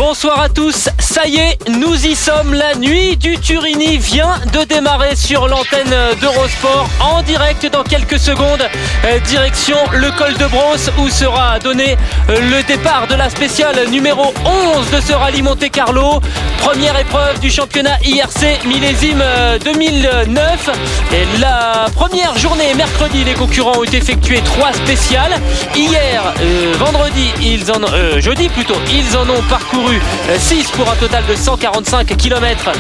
Bonsoir à tous, ça y est, nous y sommes, la nuit du Turini vient de démarrer sur l'antenne d'Eurosport en direct dans quelques secondes, direction le col de Brosse où sera donné le départ de la spéciale numéro 11 de ce rallye Monte-Carlo, première épreuve du championnat IRC millésime 2009 et la première journée mercredi, les concurrents ont effectué 3 spéciales, hier, jeudi plutôt, ils en ont parcouru 6 pour un total de 145 km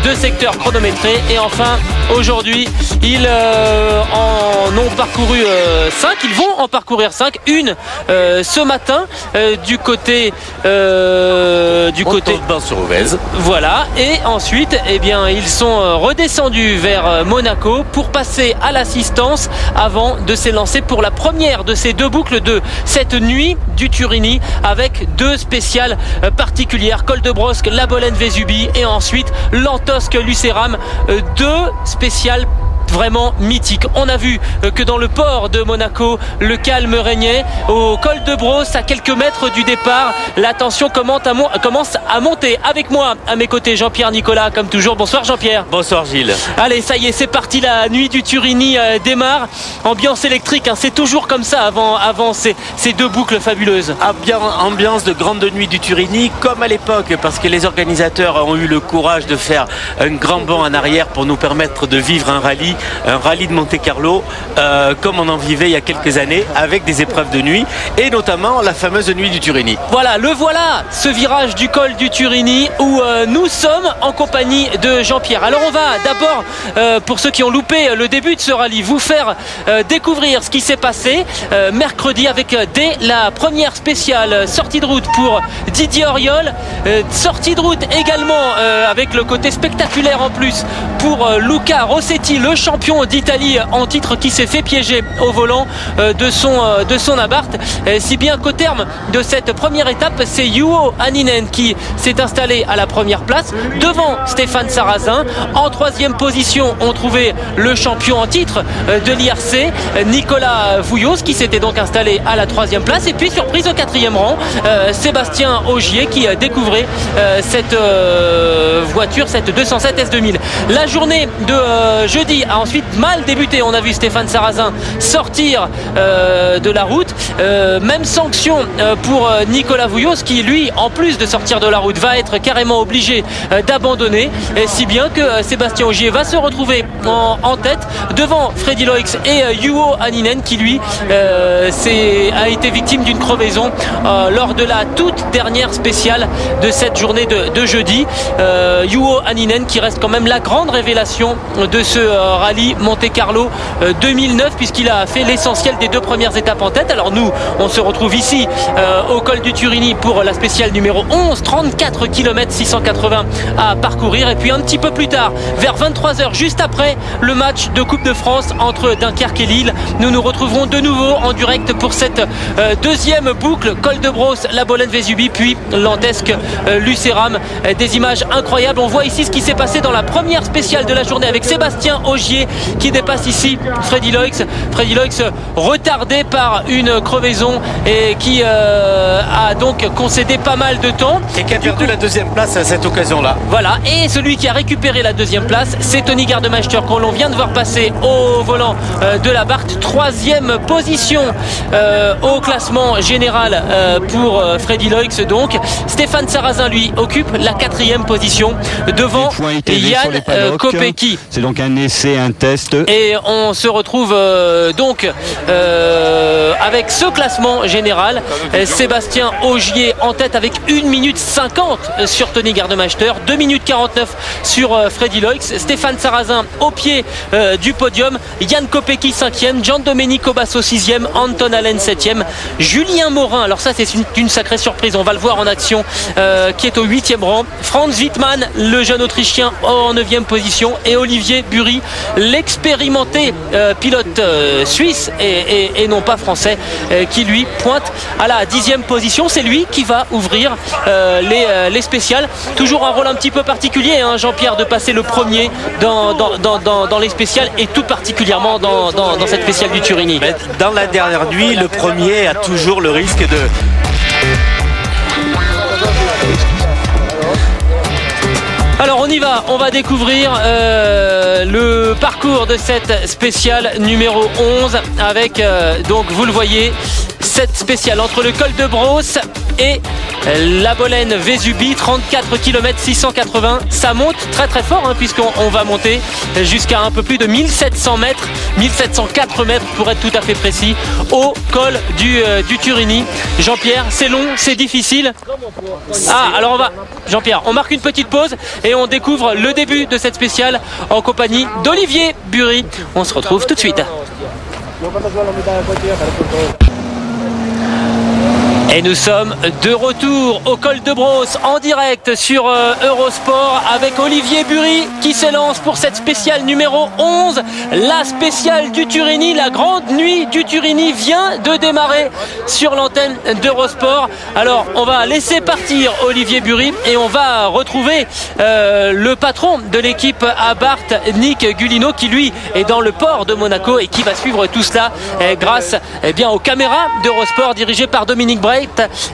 de secteur chronométré et enfin aujourd'hui ils en ont parcouru 5, ils vont en parcourir 5, une ce matin du côté de Bain-sur-Ouvèze. Voilà, et ensuite eh bien, ils sont redescendus vers Monaco pour passer à l'assistance avant de s'élancer pour la première de ces 2 boucles de cette nuit du Turini avec 2 spéciales particulières, col de Brosque, la Bolène-Vésubie et ensuite Lantosque-Lucéram, 2 spéciales vraiment mythique. On a vu que dans le port de Monaco, le calme régnait. Au col de Brosse, à quelques mètres du départ, la tension commence à monter. Avec moi, à mes côtés, Jean-Pierre Nicolas, comme toujours. Bonsoir Jean-Pierre. Bonsoir Gilles. Allez, ça y est, c'est parti. La nuit du Turini démarre. Ambiance électrique, hein, c'est toujours comme ça avant ces 2 boucles fabuleuses. Ambiance de grande nuit du Turini, comme à l'époque, parce que les organisateurs ont eu le courage de faire un grand bond en arrière pour nous permettre de vivre un rallye de Monte-Carlo comme on en vivait il y a quelques années avec des épreuves de nuit et notamment la fameuse nuit du Turini. Voilà, ce virage du col du Turini où nous sommes en compagnie de Jean-Pierre. Alors on va d'abord, pour ceux qui ont loupé le début de ce rallye, vous faire découvrir ce qui s'est passé mercredi avec dès la première spéciale sortie de route pour Didier Auriol, sortie de route également avec le côté spectaculaire en plus pour Luca Rossetti, le champion d'Italie en titre qui s'est fait piéger au volant de son Abarth, si bien qu'au terme de cette première étape, c'est Juho Hänninen qui s'est installé à la première place devant Stéphane Sarrazin. En 3e position, on trouvait le champion en titre de l'IRC, Nicolas Vouillos, qui s'était donc installé à la 3e place, et puis surprise au 4e rang, Sébastien Ogier qui découvrait cette voiture, cette 207 S2000. La journée de jeudi a ensuite mal débuté. On a vu Stéphane Sarrazin sortir de la route. Même sanction pour Nicolas Vouillos qui, lui, en plus de sortir de la route, va être carrément obligé d'abandonner. Si bien que Sébastien Ogier va se retrouver en tête devant Freddy Loix et Juho Hänninen qui, lui, a été victime d'une crevaison lors de la toute dernière spéciale de cette journée de jeudi. Juho Hänninen qui reste quand même la grande révélation de ce rallye Monte-Carlo 2009 puisqu'il a fait l'essentiel des 2 premières étapes en tête. Alors nous, on se retrouve ici au col du Turini pour la spéciale numéro 11, 34 km 680 à parcourir et puis un petit peu plus tard, vers 23h, juste après le match de Coupe de France entre Dunkerque et Lille, nous nous retrouverons de nouveau en direct pour cette 2e boucle, col de Brosse, la Bolène-Vésubie puis Lantesque Lucéram. Des images incroyables. On voit ici ce qui s'est passé dans la première spéciale de la journée avec Sébastien Ogier qui dépasse ici Freddy Loix. Freddy Loix retardé par une crevaison et qui a donc concédé pas mal de temps. Et qui a perdu la 2e place à cette occasion-là. Voilà, et celui qui a récupéré la 2e place, c'est Tony Gardemeister qu'on l'on vient de voir passer au volant de la Barthe. 3e position au classement général pour Freddy Loix donc. Stéphane Sarrazin lui occupe la 4e position devant Yann Kopecky. C'est donc un essai, un test. Et on se retrouve donc avec ce classement général. Sébastien Ogier en tête avec 1 minute 50 sur Tony Gardemeister, 2 minutes 49 sur Freddy Loix. Stéphane Sarrazin au pied du podium, Yann Kopecky 5e, Giandomenico Basso 6e, Anton Allen 7e, Julien Morin, alors ça c'est une sacrée surprise, on va le voir en action, qui est au 8e rang, Franz Wittmann, le jeune Autrichien en 9e position, et Olivier Bury, l'expérimenté pilote suisse et non pas français, qui lui pointe à la 10e position. C'est lui qui va ouvrir les spéciales. Toujours un rôle un petit peu particulier, hein, Jean-Pierre, de passer le premier dans les spéciales et tout particulièrement dans cette spéciale du Turini. Dans la dernière nuit, le premier a toujours le risque de... on va découvrir le parcours de cette spéciale numéro 11 avec, donc vous le voyez, cette spéciale entre le col de Brosse et la Bolène Vésubie, 34 km 680. Ça monte très très fort puisqu'on va monter jusqu'à un peu plus de 1700 mètres, 1704 mètres pour être tout à fait précis, au col du Turini. Jean-Pierre, c'est long, c'est difficile. Alors Jean-Pierre, on marque une petite pause et on découvre le début de cette spéciale en compagnie d'Olivier Bury. On se retrouve tout de suite. Et nous sommes de retour au col de Brosse en direct sur Eurosport avec Olivier Bury qui s'élance pour cette spéciale numéro 11. La spéciale du Turini, la grande nuit du Turini vient de démarrer sur l'antenne d'Eurosport. Alors on va laisser partir Olivier Bury et on va retrouver le patron de l'équipe Abarth, Nick Guilino, qui lui est dans le port de Monaco et qui va suivre tout cela grâce aux caméras d'Eurosport dirigées par Dominique Brey.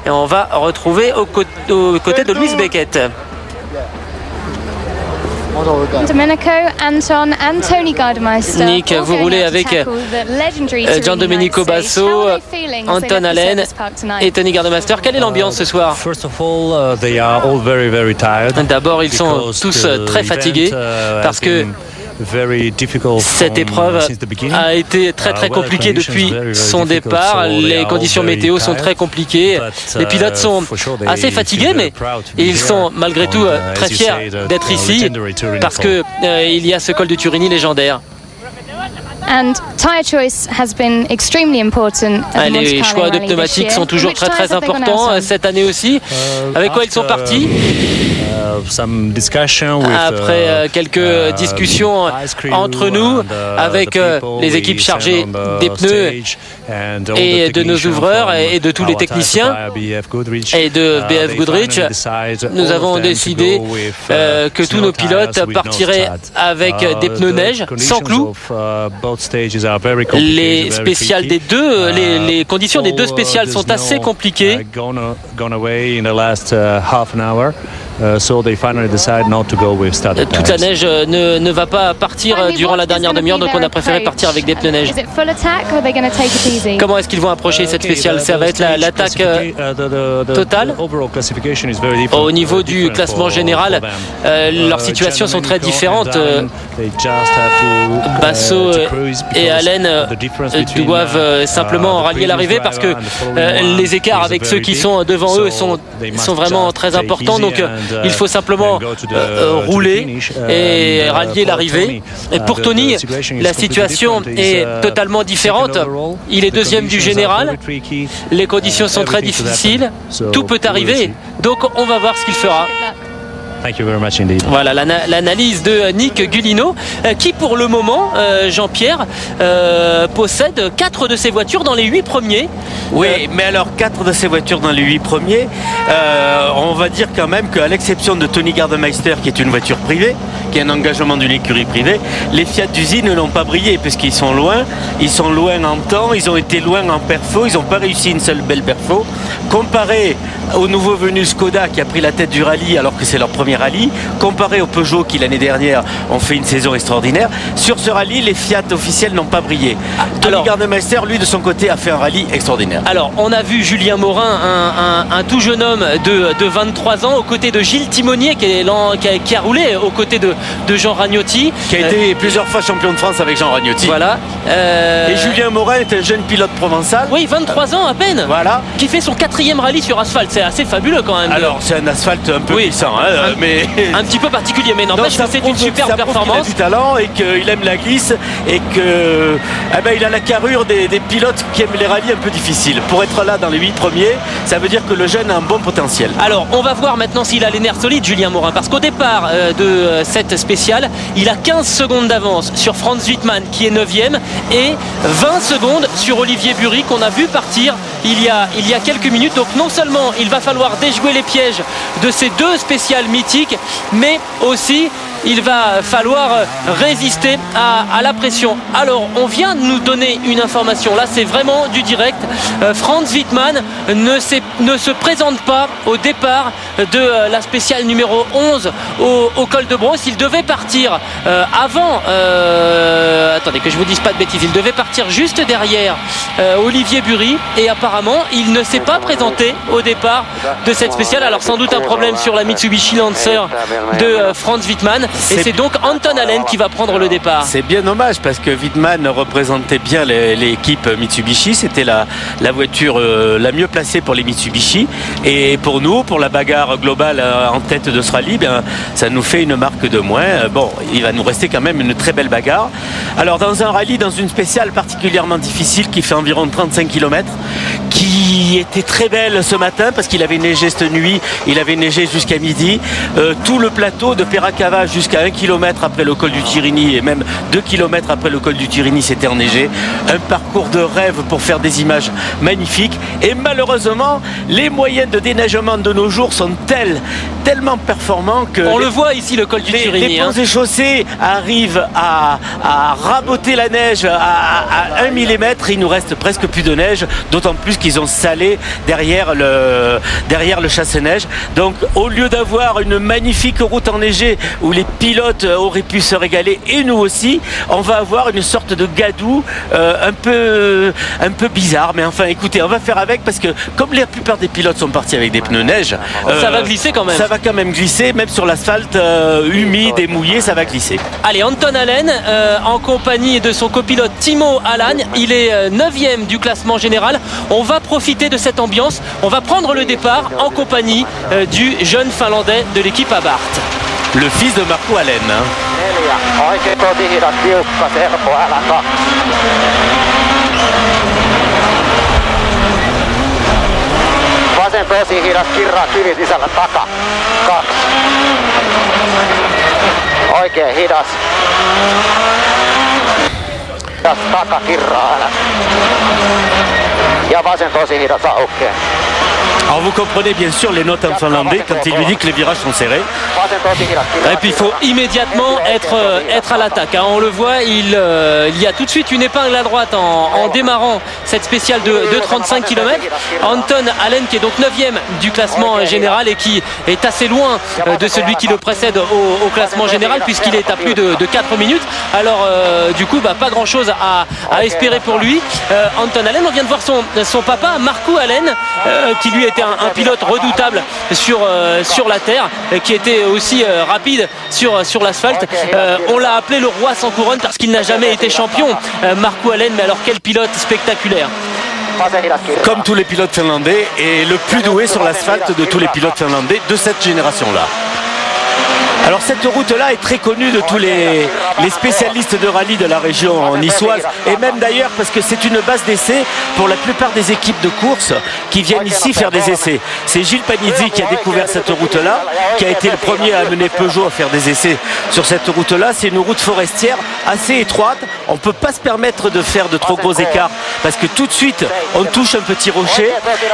Et on va retrouver aux côtés de Louise Beckett. Domenico, Anton and Tony Gardemeister. Nick, vous roulez avec Giandomenico Basso, Anton Allen et Tony Gardemeister. Quelle est l'ambiance ce soir? D'abord, ils sont tous très fatigués parce que cette épreuve a été très compliquée depuis son départ. Les conditions météo sont très compliquées. Les pilotes sont assez fatigués, mais ils sont malgré tout très fiers d'être ici parce que il y a ce col du Turini légendaire. Les choix de pneumatiques sont toujours très importants cette année aussi. Avec quoi ils sont partis? Après quelques discussions entre nous avec les équipes chargées des pneus et de nos ouvreurs et de tous les techniciens et de BF Goodrich, nous avons décidé que tous nos pilotes partiraient avec des pneus neige sans clous. Les spéciales des deux, les conditions des deux spéciales sont assez compliquées. Toute la neige ne va pas partir durant la dernière demi-heure, donc on a préféré partir avec des pneus neige. Comment est-ce qu'ils vont approcher cette spéciale? Ça va être l'attaque totale. Au niveau du classement général, leurs situations sont très différentes. Basso et Allen doivent simplement rallier l'arrivée parce que les écarts avec ceux qui sont devant eux sont vraiment très importants. Donc il faut simplement rouler et rallier l'arrivée. Et pour Tony, la situation est totalement différente. Il est deuxième du général. Les conditions sont très difficiles. Tout peut arriver. Donc on va voir ce qu'il fera. Voilà l'analyse de Nick Guilino qui pour le moment, Jean-Pierre, possède 4 de ses voitures dans les 8 premiers. Oui, mais alors 4 de ces voitures dans les 8 premiers, on va dire quand même qu'à l'exception de Tony Gardemeister qui est une voiture privée, qui est un engagement d'une écurie privée, les Fiat d'usine ne l'ont pas brillé parce qu'ils sont loin en temps, ils ont été loin en perfo, ils n'ont pas réussi une seule belle perfo. Comparé au nouveau venu Skoda qui a pris la tête du rallye alors que c'est leur premier rallye, comparé au Peugeot qui l'année dernière ont fait une saison extraordinaire, sur ce rallye les Fiat officiels n'ont pas brillé. Tony Gardemeister lui de son côté a fait un rallye extraordinaire. Alors on a vu Julien Morin, un tout jeune homme de 23 ans aux côtés de Gilles Timonier qui a roulé aux côtés de Jean Ragnotti, qui a été plusieurs fois champion de France avec Jean Ragnotti. Voilà. Et Julien Morin est un jeune pilote provençal. Oui, 23 ans à peine. Voilà. Qui fait son 4e rallye sur asphalte. C'est assez fabuleux quand même. Alors c'est un asphalte un peu puissant, mais un petit peu particulier, mais n'empêche que c'est une superbe performance. Il a du talent et qu'il aime la glisse et que il a la carrure des pilotes qui aiment les rallyes un peu difficiles. Pour être là dans les 8 premiers, ça veut dire que le jeune a un bon potentiel. Alors on va voir maintenant s'il a les nerfs solides, Julien Morin, parce qu'au départ de cette spéciale, il a 15 secondes d'avance sur Franz Wittmann qui est 9e et 20 secondes sur Olivier Bury qu'on a vu partir il y a quelques minutes. Donc non seulement il va falloir déjouer les pièges de ces deux spéciales mythiques, mais aussi il va falloir résister à la pression. Alors on vient de nous donner une information, là c'est vraiment du direct. Franz Wittmann ne se présente pas au départ de la spéciale numéro 11 au col de Brosse. Il devait partir avant, attendez que je vous dise pas de bêtises, il devait partir juste derrière Olivier Bury, et apparemment il ne s'est pas présenté au départ de cette spéciale. Alors sans doute un problème sur la Mitsubishi Lancer de Franz Wittmann, et c'est donc Anton Allen qui va prendre le départ. C'est bien dommage parce que Wittmann représentait bien l'équipe Mitsubishi, c'était la voiture la mieux placée pour les Mitsubishi, et pour nous, pour la bagarre globale en tête de ce rallye, bien, ça nous fait une marque de moins. Bon, il va nous rester quand même une très belle bagarre. Alors dans un rallye, dans une spéciale particulièrement difficile qui fait environ 35 km, qui était très belle ce matin parce qu'il avait neigé cette nuit, il avait neigé jusqu'à midi, tout le plateau de Peracava jusqu'à 1 km après le col du Turini, et même 2 km après le col du Turini, c'était enneigé. Un parcours de rêve pour faire des images magnifiques, et malheureusement les moyens de déneigement de nos jours sont tellement performants que on le voit ici, le col du Turini, les ponts et chaussées arrivent à raboter la neige à 1 mm. Il nous reste presque plus de neige, d'autant plus qu'ils ont salé derrière le chasse-neige. Donc au lieu d'avoir une magnifique route enneigée où les pilotes auraient pu se régaler, et nous aussi, on va avoir une sorte de gadou un peu bizarre. Mais enfin écoutez, on va faire avec, parce que comme la plupart des pilotes sont partis avec des pneus neige, ça va glisser quand même. Ça va quand même glisser, même sur l'asphalte humide et mouillé, ça va glisser. Allez, Anton Allen en compagnie de son copilote Timo Allan, il est 9e du classement général. On va profiter de cette ambiance, on va prendre le départ en compagnie du jeune finlandais de l'équipe Abarth. Le fils de Markku Alén. Vasen tosi hidas, Kirra kivi sisällä taka. 2. Oikein hidas. Taka Kirra älä. Ja vasen tosi hidas aukeaa. Alors vous comprenez bien sûr les notes en finlandais quand il lui dit que les virages sont serrés. Et puis il faut immédiatement être à l'attaque, hein. On le voit, il y a tout de suite une épingle à droite en démarrant cette spéciale de 35 km. Anton Allen qui est donc 9e du classement général et qui est assez loin de celui qui le précède au classement général, puisqu'il est à plus de 4 minutes. Alors du coup pas grand chose à espérer pour lui. Anton Allen, on vient de voir son papa Markku Alén, qui lui était un pilote redoutable sur la terre, qui était aussi rapide sur l'asphalte. On l'a appelé le roi sans couronne parce qu'il n'a jamais été champion, Markku Alén, mais alors quel pilote spectaculaire. Comme tous les pilotes finlandais, et le plus doué sur l'asphalte de tous les pilotes finlandais de cette génération-là. Alors cette route-là est très connue de tous les spécialistes de rallye de la région niçoise, et même d'ailleurs parce que c'est une base d'essai pour la plupart des équipes de course qui viennent ici faire des essais. C'est Gilles Panizzi qui a découvert cette route-là, qui a été le premier à amener Peugeot à faire des essais sur cette route-là. C'est une route forestière assez étroite, on ne peut pas se permettre de faire de trop gros écarts parce que tout de suite on touche un petit rocher.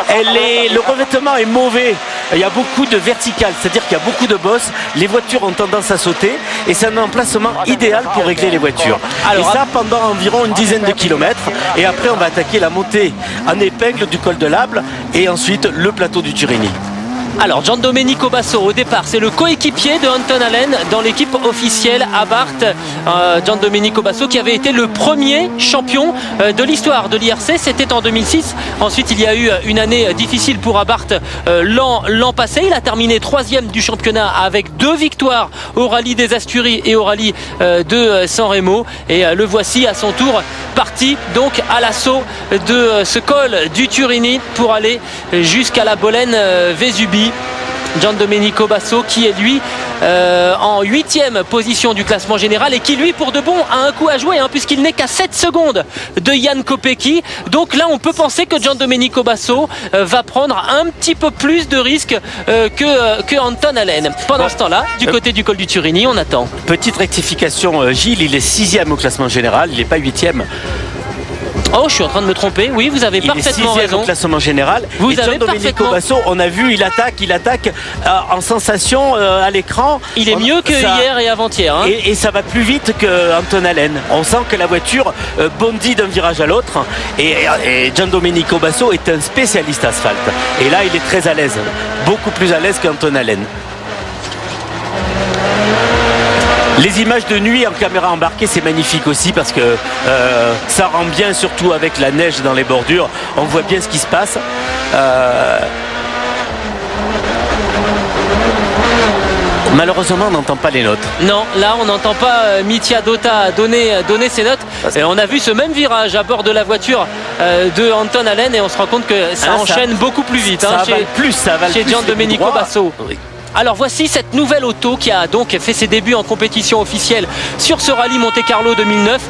Le revêtement est mauvais, il y a beaucoup de vertical, c'est-à-dire qu'il y a beaucoup de bosses, les voitures ont tendance à sauter, et c'est un emplacement idéal pour régler les voitures. Alors, et ça pendant environ une dizaine de kilomètres, et après on va attaquer la montée en épingle du col de l'Able et ensuite le plateau du Turini. Alors Giandomenico Basso au départ, c'est le coéquipier de Anton Allen dans l'équipe officielle Abarth. Giandomenico Basso qui avait été le premier champion de l'histoire de l'IRC, c'était en 2006. Ensuite il y a eu une année difficile pour Abarth l'an passé. Il a terminé 3e du championnat avec 2 victoires au rallye des Asturies et au rallye de San Remo. Et le voici à son tour parti donc à l'assaut de ce col du Turini pour aller jusqu'à la Bolène Vesubie. Giandomenico Basso qui est lui en 8e position du classement général, et qui lui pour de bon a un coup à jouer, hein, puisqu'il n'est qu'à 7 secondes de Jan Kopecky. Donc là on peut penser que Giandomenico Basso va prendre un petit peu plus de risques que Anton Allen. Pendant ce temps-là, du côté du col du Turini, on attend. Petite rectification, Gilles, il est 6e au classement général, il n'est pas 8e. Oh, je suis en train de me tromper. Oui, vous avez parfaitement raison. Au classement général. Vous et avez Giandomenico Basso, on a vu, il attaque en sensation à l'écran. Il est mieux que hier et avant-hier. Hein. Et ça va plus vite que Anton Allen. On sent que la voiture bondit d'un virage à l'autre. Et Giandomenico Basso est un spécialiste asphalte. Et là, il est très à l'aise, beaucoup plus à l'aise qu'Anton Allen. Les images de nuit en caméra embarquée, c'est magnifique aussi parce que ça rend bien, surtout avec la neige dans les bordures. On voit bien ce qui se passe. Malheureusement, on n'entend pas les notes. Non, là, on n'entend pas Mitja Dota donner ses notes. Et on a vu ce même virage à bord de la voiture de Anton Allen et on se rend compte que ça enchaîne beaucoup plus vite. Ça avale plus, chez Giandomenico Basso. Oui. Alors voici cette nouvelle auto qui a donc fait ses débuts en compétition officielle sur ce rallye Monte-Carlo 2009.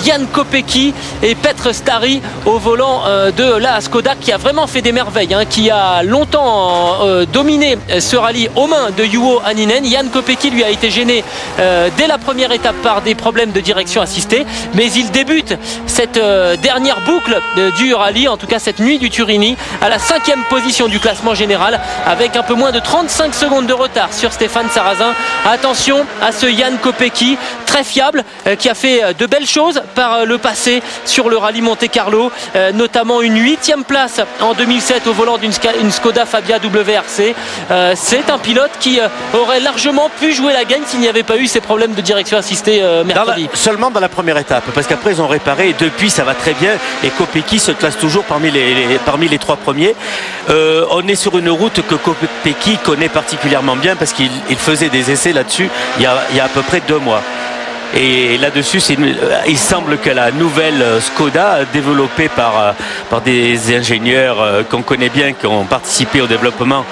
Jan Kopecky et Petr Stary au volant de la Skoda qui a vraiment fait des merveilles, hein, qui a longtemps dominé ce rallye aux mains de Juho Hänninen. Jan Kopecky lui a été gêné dès la première étape par des problèmes de direction assistée, mais il débute cette dernière boucle du rallye, en tout cas cette nuit du Turini, à la 5e position du classement général avec un peu moins de 35 secondes de retard sur Stéphane Sarrazin. Attention à ce Jan Kopecky, très fiable, qui a fait de belles choses par le passé sur le rallye Monte-Carlo, notamment une 8e place en 2007 au volant d'une Skoda Fabia WRC. C'est un pilote qui aurait largement pu jouer la gagne s'il n'y avait pas eu ces problèmes de direction assistée mercredi. Seulement dans la première étape, parce qu'après ils ont réparé et depuis ça va très bien et Kopecky se classe toujours parmi les 3 premiers. On est sur une route que Kopecky connaît particulièrement bien parce qu'il faisait des essais là-dessus il y a à peu près 2 mois. Et là-dessus, il semble que la nouvelle Skoda, développée par des ingénieurs qu'on connaît bien, qui ont participé au développement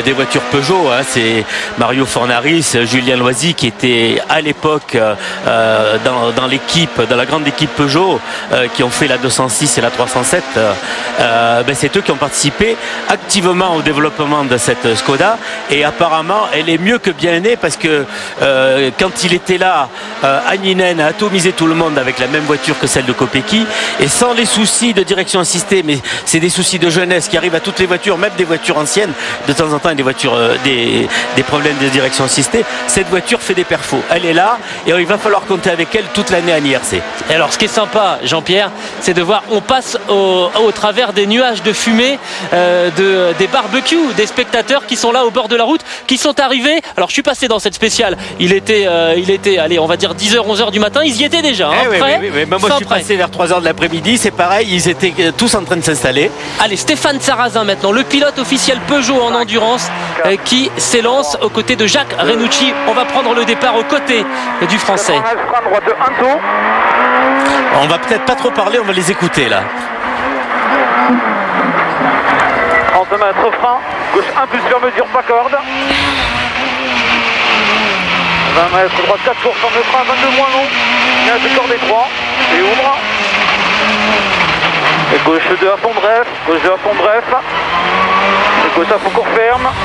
des voitures Peugeot, hein, c'est Mario Fornaris, Julien Loisy, qui était à l'époque dans l'équipe, dans la grande équipe Peugeot, qui ont fait la 206 et la 307. C'est eux qui ont participé activement au développement de cette Skoda. Et apparemment, elle est mieux que bien née parce que quand il était là, Hänninen a atomisé tout le monde avec la même voiture que celle de Kopecky et sans les soucis de direction assistée, mais c'est des soucis de jeunesse qui arrivent à toutes les voitures, même des voitures anciennes de temps en temps, et des voitures des problèmes de direction assistée. Cette voiture fait des perfos, elle est là et il va falloir compter avec elle toute l'année à l'IRC. Et alors ce qui est sympa, Jean-Pierre, c'est de voir, on passe au travers des nuages de fumée, des barbecues, des spectateurs qui sont là au bord de la route, qui sont arrivés. Alors je suis passé dans cette spéciale, il était allez, on va dire 10h, 11h du matin, ils y étaient déjà. Hein, oui. Moi je suis passé vers 3h de l'après-midi, c'est pareil, ils étaient tous en train de s'installer. Allez, Stéphane Sarrazin maintenant, le pilote officiel Peugeot en endurance qui s'élance aux côtés de Jacques Renucci. On va prendre le départ aux côtés du Français. On va peut-être pas trop parler, on va les écouter là. 30 mètres frein, gauche 1 plus sur mesure, pas corde. 20 mètres, droite 4 tours sur le frein, 22 moins long. Il y a 2 cordes et 3. Et ouvre. Et gauche 2 à fond bref. Gauche 2 à fond bref. Et gauche à fond court ferme. 30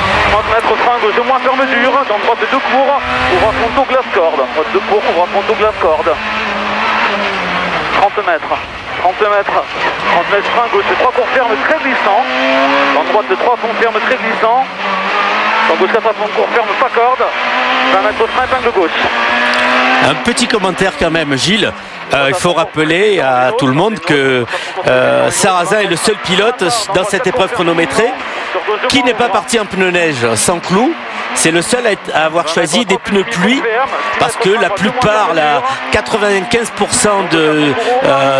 mètres frein, gauche de moins sur mesure. Dans droite 2 cours. Ouvre à fond glace corde. Droite 2 cours, ouvre à fond glace corde. 30 mètres. 30 mètres. 30 mètres frein, gauche 3 court ferme, très glissant. Dans droite 3 fond ferme, très glissant. Dans gauche 4 à fond court ferme, pas corde. 20 mètres frein, épingle gauche. Un petit commentaire quand même, Gilles. Il faut rappeler à tout le monde que Sarrazin est le seul pilote dans cette épreuve chronométrée qui n'est pas parti en pneus neige sans clous. C'est le seul à avoir choisi des pneus pluie parce que la plupart, 95%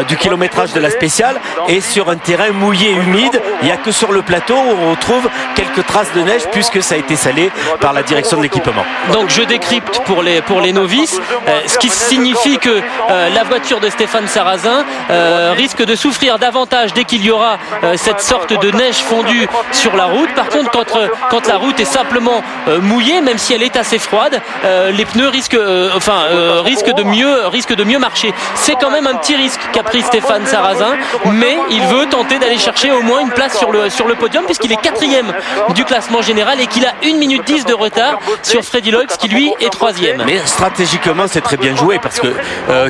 du kilométrage de la spéciale est sur un terrain mouillé et humide. Il n'y a que sur le plateau où on retrouve quelques traces de neige puisque ça a été salé par la direction de l'équipement. Donc je décrypte pour les novices, ce qui signifie que la voiture de Stéphane Sarrazin risque de souffrir davantage dès qu'il y aura cette sorte de neige fondue sur la route. Par contre, quand la route est simplement mouillée, même si elle est assez froide. Les pneus risquent de mieux marcher. C'est quand même un petit risque qu'a pris Stéphane Sarrazin, mais il veut tenter d'aller chercher au moins une place sur le podium, puisqu'il est 4e du classement général et qu'il a 1 minute 10 de retard sur Freddy Loix, qui lui est 3e. Mais stratégiquement, c'est très bien joué, parce que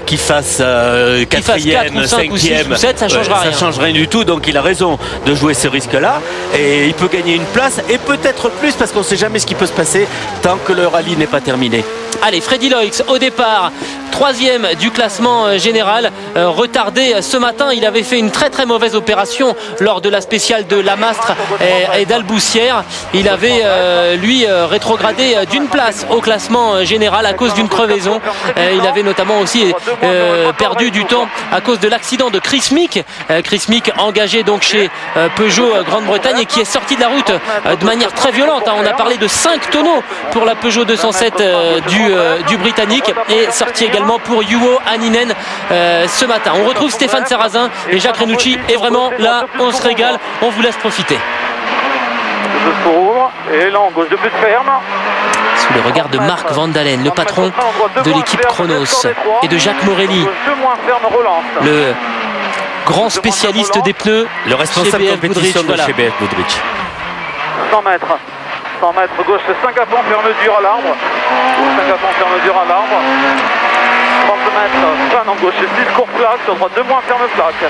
qu'il fasse 4e, 5e, 7, ça changera rien. Ça change rien du tout, donc il a raison de jouer ce risque-là, et il peut gagner une place, et peut-être plus, parce qu'on ne sait jamais ce qui peut se passer tant que le rallye n'est pas terminé. Allez, Freddy Loix au départ, 3e du classement général, retardé ce matin. Il avait fait une très très mauvaise opération lors de la spéciale de Lamastre et d'Alboussière. Il avait rétrogradé d'une place au classement général à cause d'une crevaison. Il avait notamment aussi perdu du temps à cause de l'accident de Chris Meek. Chris Meek engagé donc chez Peugeot Grande-Bretagne et qui est sorti de la route de manière très violente. On a parlé de 5 tonneaux pour la Peugeot 207 du Britannique, et sorti également pour Juho Hänninen ce matin. On retrouve Stéphane Sarrazin et Jacques Renucci, et vraiment là on se régale, on vous laisse profiter. Et là en gauche de but ferme. Sous le regard de Marc Van Dalen, le patron de l'équipe Chronos, et de Jacques Morelli, le grand spécialiste des pneus, le responsable de compétition de chez BF Goodrich. 100 mètres. 100 mètres gauche, 5 à fond, fermeture à l'arbre. 5 à fond, fermeture à l'arbre. 30 mètres, fin en gauche, 6 courts plaques, sur droite, 2 moins ferme plaque.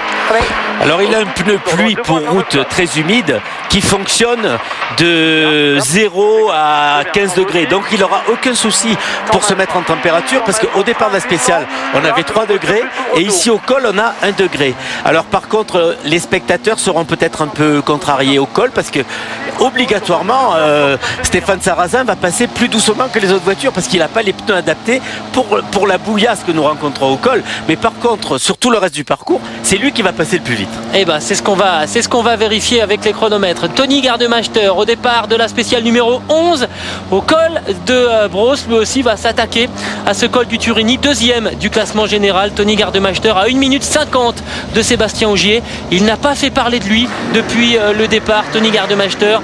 Alors il a un pneu pluie pour route très humide qui fonctionne de 0 à 15 degrés. Donc il n'aura aucun souci pour se mettre en température, parce qu'au départ de la spéciale, on avait 3 degrés et ici au col, on a 1 degré. Alors par contre, les spectateurs seront peut-être un peu contrariés au col, parce que obligatoirement, Stéphane Sarrazin va passer plus doucement que les autres voitures, parce qu'il n'a pas les pneus adaptés pour la bouillasse que nous rencontrons au col. Mais par contre, sur tout le reste du parcours, c'est lui qui va passer le plus vite. Et ben c'est ce qu'on va vérifier avec les chronomètres. Tony Gardemaster au départ de la spéciale numéro 11 au col de Brosse, lui aussi va s'attaquer à ce col du Turini, 2e du classement général. Tony Gardemaster à 1 minute 50 de Sébastien Ogier. Il n'a pas fait parler de lui depuis le départ, Tony Gardemaster,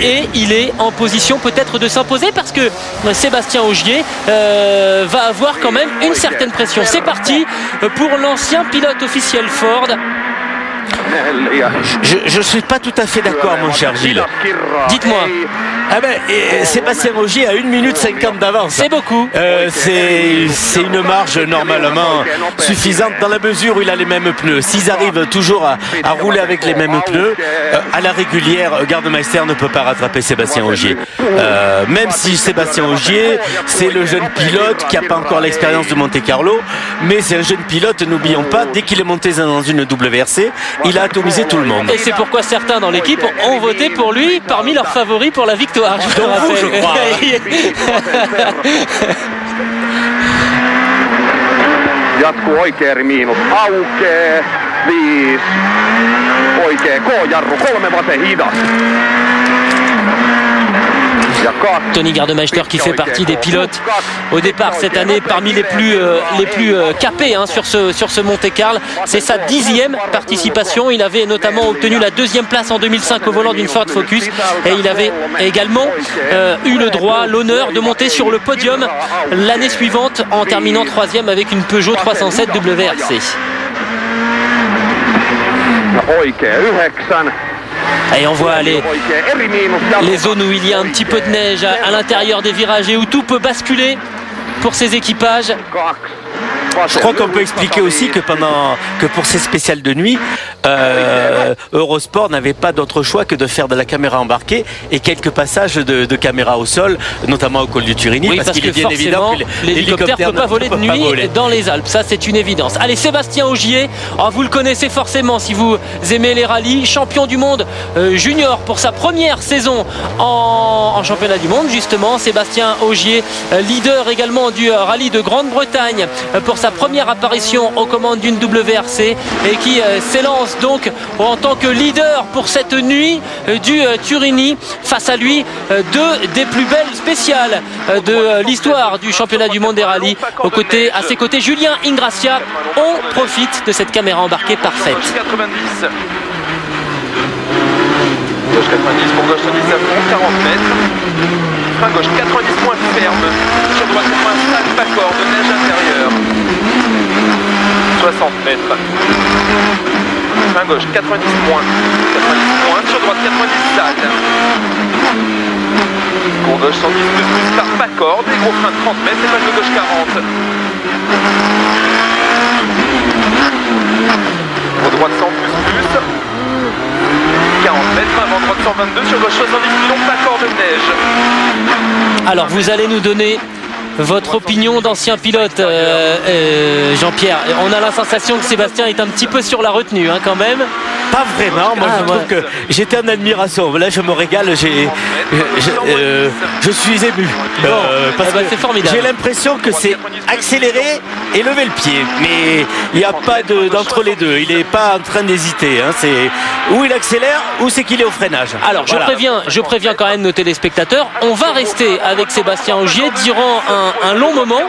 et il est en position peut-être de s'imposer, parce que Sébastien Ogier va avoir quand même une certaine pression. C'est parti pour l'ancien pilote officiel Ford. Je ne suis pas tout à fait d'accord, mon cher Gilles. Dites-moi. Sébastien Ogier a 1 minute 50 d'avance. C'est beaucoup. C'est une marge normalement suffisante, dans la mesure où il a les mêmes pneus. S'ils arrivent toujours à rouler avec les mêmes pneus, à la régulière, Gardemeister ne peut pas rattraper Sébastien Ogier. Même si Sébastien Ogier, c'est le jeune pilote qui n'a pas encore l'expérience de Monte Carlo, mais c'est un jeune pilote, n'oublions pas, dès qu'il est monté dans une WRC, il a atomisé tout le monde. Et c'est pourquoi certains dans l'équipe ont voté pour lui parmi leurs favoris pour la victoire. Je crois. Jatkuu oikeeri miinus aukee 5 oikee K-jarru 3 vasen hidas. Tony Gardemeister qui fait partie des pilotes au départ cette année parmi les plus capés sur ce Monte-Carlo. C'est sa 10e participation. Il avait notamment obtenu la 2e place en 2005 au volant d'une Ford Focus, et il avait également eu le droit, l'honneur de monter sur le podium l'année suivante en terminant 3e avec une Peugeot 307 WRC. Et on voit les zones où il y a un petit peu de neige à l'intérieur des virages et où tout peut basculer pour ces équipages. Je crois qu'on peut expliquer aussi que pour ces spéciales de nuit, Eurosport n'avait pas d'autre choix que de faire de la caméra embarquée et quelques passages de caméra au sol, notamment au col du Turini, oui, parce qu'il est bien évident que l'hélicoptère ne peut pas voler de nuit dans les Alpes, ça c'est une évidence. Allez, Sébastien Ogier, vous le connaissez forcément si vous aimez les rallyes, champion du monde junior pour sa première saison en championnat du monde justement. Sébastien Ogier, leader également du rallye de Grande-Bretagne pour sa première apparition aux commandes d'une WRC, et qui s'élance donc en tant que leader pour cette nuit du Turini. Face à lui, deux des plus belles spéciales de l'histoire du championnat du monde des rallyes. À ses côtés, Julien Ingrassia. On profite de cette caméra embarquée parfaite. Gauche 90. Gauche 90 pour gauche 10 à fond, 40 mètres. Frein gauche 90 moins ferme. Sur droite, moins stade, pas corde, neige intérieure. 60 mètres. Frein gauche 90 moins. 90 moins. Sur droite 90 stade. Cours gauche 110 plus par pas corde. Et gros frein de 30 mètres. Dépage de gauche 40. Cours droite 100 plus. 40 mètres, avant droite 122, sur gauche 70 millions, pas corde de neige. Alors vous allez nous donner votre opinion d'ancien pilote, Jean-Pierre. On a la sensation que Sébastien est un petit peu sur la retenue quand même. Pas vraiment, moi je trouve que j'étais en admiration. Là je me régale, je suis ému. Parce que c'est formidable. J'ai l'impression que c'est accélérer et lever le pied. Mais il n'y a pas d'entre les deux. Il n'est pas en train d'hésiter. C'est ou il accélère ou c'est qu'il est au freinage. Alors je préviens quand même nos téléspectateurs. On va rester avec Sébastien Ogier durant un long moment.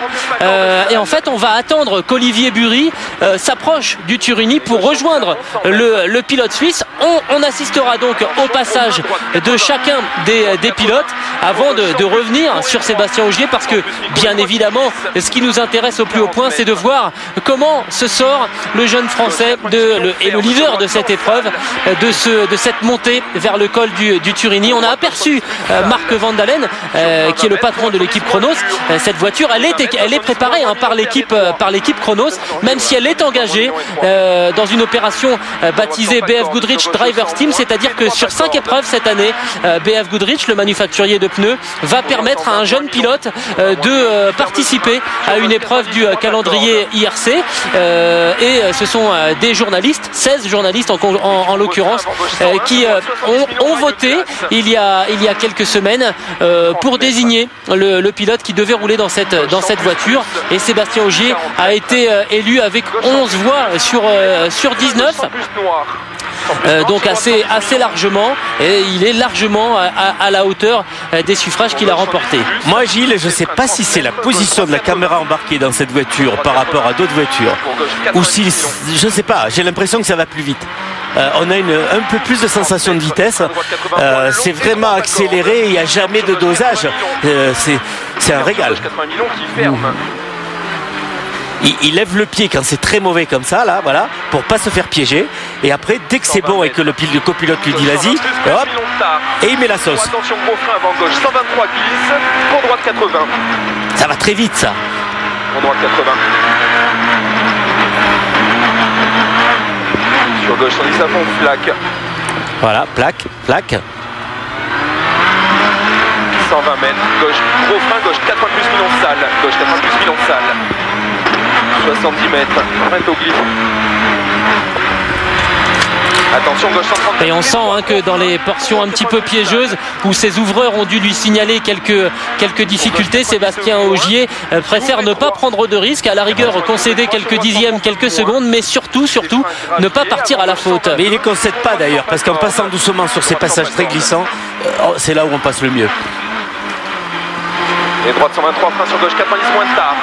Et en fait on va attendre qu'Olivier Bury s'approche du Turini pour rejoindre le pilote suisse. On assistera donc au passage de chacun des pilotes avant de revenir sur Sébastien Ogier, parce que bien évidemment ce qui nous intéresse au plus haut point, c'est de voir comment se sort le jeune français et le leader de cette épreuve de cette montée vers le col du Turini. On a aperçu Marc Van Dalen qui est le patron de l'équipe Chronos. Cette voiture elle est préparée par l'équipe Chronos, même si elle est engagée dans une opération baptisée BF Goodrich Drivers Team, c'est-à-dire que sur 5 épreuves cette année, BF Goodrich, le manufacturier de pneus, va permettre à un jeune pilote de participer à une épreuve du calendrier IRC. Et ce sont des journalistes, 16 journalistes en l'occurrence, qui ont voté il y a quelques semaines pour désigner le pilote qui devait rouler dans cette voiture. Et Sébastien Ogier a été élu avec 11 voix sur 19. Donc assez largement, et il est largement à la hauteur des suffrages qu'il a remportés. Moi Gilles, je ne sais pas si c'est la position de la caméra embarquée dans cette voiture par rapport à d'autres voitures, ou si, je ne sais pas, j'ai l'impression que ça va plus vite. On a un peu plus de sensation de vitesse. C'est vraiment accéléré, il n'y a jamais de dosage. C'est un régal. Il lève le pied quand c'est très mauvais comme ça, là, voilà, pour pas se faire piéger. Et après, dès que c'est bon et que le copilote lui dit vas-y, hop, et il met la sauce. Attention, gros frein avant gauche, 123 glisse, pour droite 80. Ça va très vite, ça. Pour droite 80. Sur gauche, 110 à fond, plaque. Voilà, plaque. 120 mètres, gauche, gros frein, gauche 80 plus millions de salles. Gauche 80 plus millions de salles. 70 mètres, frein au glisse. Attention, gauche 130. Et on sent que dans les portions un petit peu piégeuses où ses ouvreurs ont dû lui signaler quelques difficultés, Sébastien Ogier préfère ne pas prendre de risques, à la rigueur concéder quelques dixièmes, quelques secondes, mais surtout ne pas partir à la faute. Mais il ne les concède pas d'ailleurs, parce qu'en passant doucement sur ces passages très glissants, c'est là où on passe le mieux. Et droite 123, frein sur gauche 90 moins de tard.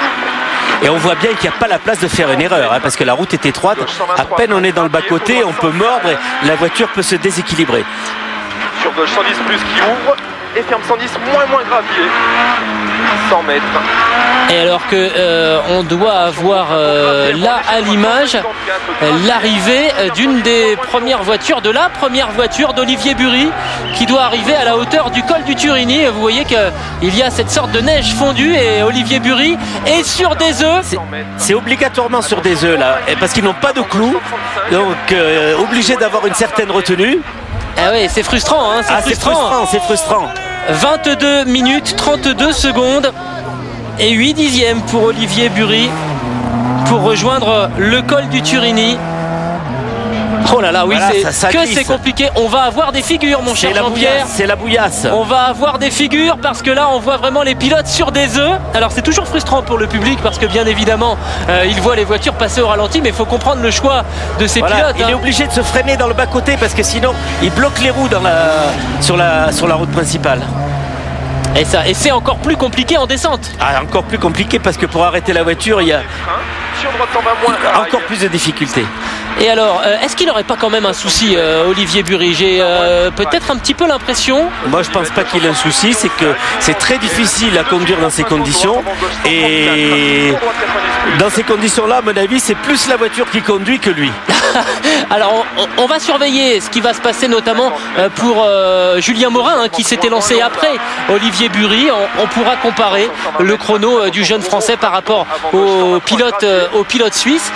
Et on voit bien qu'il n'y a pas la place de faire une erreur, parce que la route est étroite. À peine on est dans le bas-côté, on peut mordre et la voiture peut se déséquilibrer. Sur gauche 110 plus qui ouvre et ferme 110 moins gravier. 100 mètres. Et alors que on doit avoir là à l'image l'arrivée d'une des premières voitures, de la première voiture d'Olivier Bury, qui doit arriver à la hauteur du col du Turini. Vous voyez qu'il y a cette sorte de neige fondue et Olivier Bury est sur des œufs. C'est obligatoirement sur des œufs là, parce qu'ils n'ont pas de clous, donc obligé d'avoir une certaine retenue. Ah oui, c'est frustrant, c'est frustrant. 22 minutes 32 secondes et 8 dixièmes pour Olivier Bury pour rejoindre le col du Turini. Oh là là, oui, voilà, c'est compliqué. On va avoir des figures, mon cher Jean-Pierre. C'est la bouillasse. On va avoir des figures parce que là, on voit vraiment les pilotes sur des œufs. Alors, c'est toujours frustrant pour le public parce que, bien évidemment, il voit les voitures passer au ralenti, mais il faut comprendre le choix de ces pilotes. Il est obligé de se freiner dans le bas-côté parce que sinon, il bloque les roues sur la route principale. Et c'est encore plus compliqué en descente. Encore plus compliqué parce que pour arrêter la voiture, il y a encore plus de difficultés. Et alors, est-ce qu'il n'aurait pas quand même un souci, Olivier Bury? J'ai peut-être un petit peu l'impression. Moi, je pense pas qu'il ait un souci, c'est que c'est très difficile à conduire dans ces conditions. Et dans ces conditions-là, à mon avis, c'est plus la voiture qui conduit que lui. Alors, on va surveiller ce qui va se passer, notamment pour Julien Morin, qui s'était lancé après Olivier Bury. On pourra comparer le chrono du jeune Français par rapport au pilote suisse.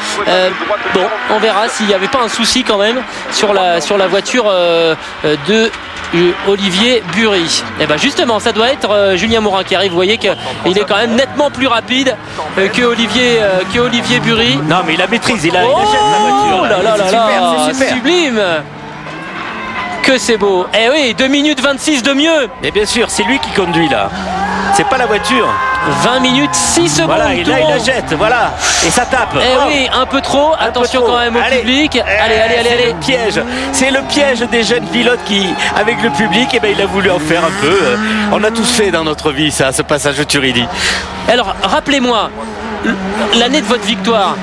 Bon, on verra s'il n'y avait pas un souci quand même sur la voiture de Olivier Bury. Et ben justement, ça doit être Julien Morin qui arrive. Vous voyez qu'il est quand même nettement plus rapide que Olivier Bury. Non, mais il la maîtrise, il achète la voiture. C'est super. Sublime. Que c'est beau. Eh oui, 2 minutes 26 de mieux. Et bien sûr, c'est lui qui conduit là. C'est pas la voiture. 20 minutes 6 secondes. Voilà, et là il la jette, voilà. Et ça tape. Eh oui, un peu trop. Attention quand même au public. Allez. Le piège. C'est le piège des jeunes pilotes qui, avec le public, eh ben, il a voulu en faire un peu. On a tous fait dans notre vie ça, ce passage de Turini. Alors, rappelez-moi, l'année de votre victoire.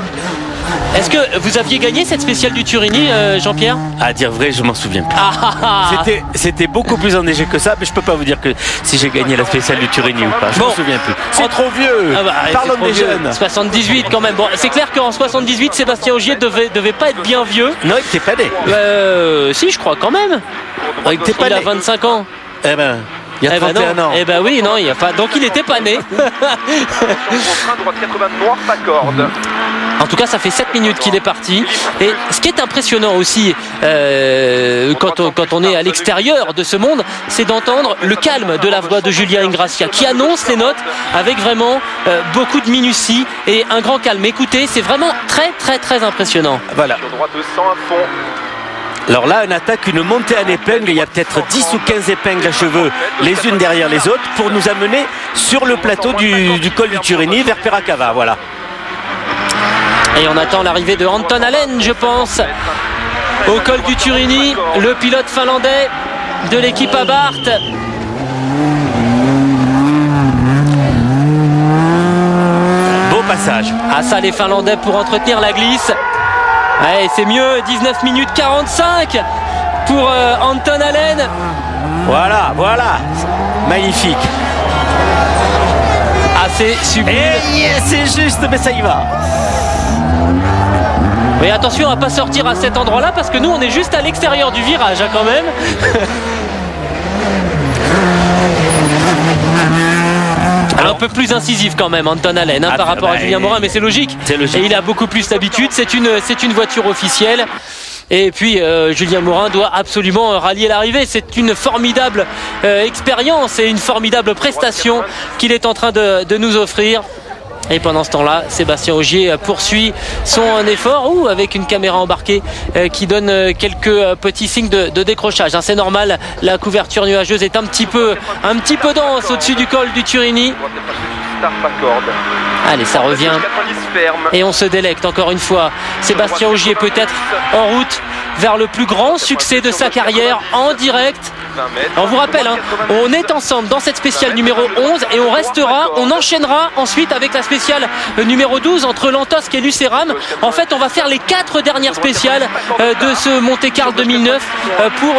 Est-ce que vous aviez gagné cette spéciale du Turini, Jean-Pierre? À dire vrai, je m'en souviens plus. C'était beaucoup plus enneigé que ça, mais je peux pas vous dire que si j'ai gagné la spéciale du Turini ou pas. Je m'en souviens plus. C'est trop vieux. Parlons des jeunes. 78 quand même. Bon, c'est clair qu'en 78, Sébastien Ogier devait pas être bien vieux. Non, il était pas né. Si, je crois quand même. Il a 25 ans. Eh ben. Il y a 31 ans. Eh ben oui, non, il y a pas. Donc il n'était pas né. En tout cas, ça fait 7 minutes qu'il est parti. Et ce qui est impressionnant aussi, quand on est à l'extérieur de ce monde, c'est d'entendre le calme de la voix de Julien Ingrassia, qui annonce les notes avec vraiment beaucoup de minutie et un grand calme. Écoutez, c'est vraiment très impressionnant. Voilà. Alors là, on attaque une montée en épingle. Il y a peut-être 10 ou 15 épingles à cheveux, les unes derrière les autres, pour nous amener sur le plateau du col du Turini vers Peracava. Voilà. Et on attend l'arrivée de Anton Allen, je pense, au col du Turini, le pilote finlandais de l'équipe Abarth. Beau passage. Ah ça, les Finlandais pour entretenir la glisse. Ouais, c'est mieux, 19 minutes 45 pour Anton Allen. Voilà. Magnifique. Ah, c'est sublime. C'est juste, mais ça y va. Mais attention à ne pas sortir à cet endroit-là parce que nous, on est juste à l'extérieur du virage, quand même. Un peu plus incisif quand même, Anton Allen, par rapport à Julien Morin, mais c'est logique. Et il a beaucoup plus d'habitude. C'est une voiture officielle. Et puis Julien Morin doit absolument rallier l'arrivée. C'est une formidable expérience et une formidable prestation qu'il est en train de nous offrir. Et pendant ce temps-là, Sébastien Ogier poursuit son effort avec une caméra embarquée qui donne quelques petits signes de décrochage. C'est normal, la couverture nuageuse est un petit peu dense au-dessus du col du Turini. Allez, ça revient. Et on se délecte encore une fois. Sébastien Ogier peut-être en route vers le plus grand succès de sa carrière en direct. On vous rappelle, on est ensemble dans cette spéciale numéro 11 et on enchaînera ensuite avec la spéciale numéro 12 entre Lantosque et Lucéram. En fait, on va faire les 4 dernières spéciales de ce Monte-Carlo 2009 pour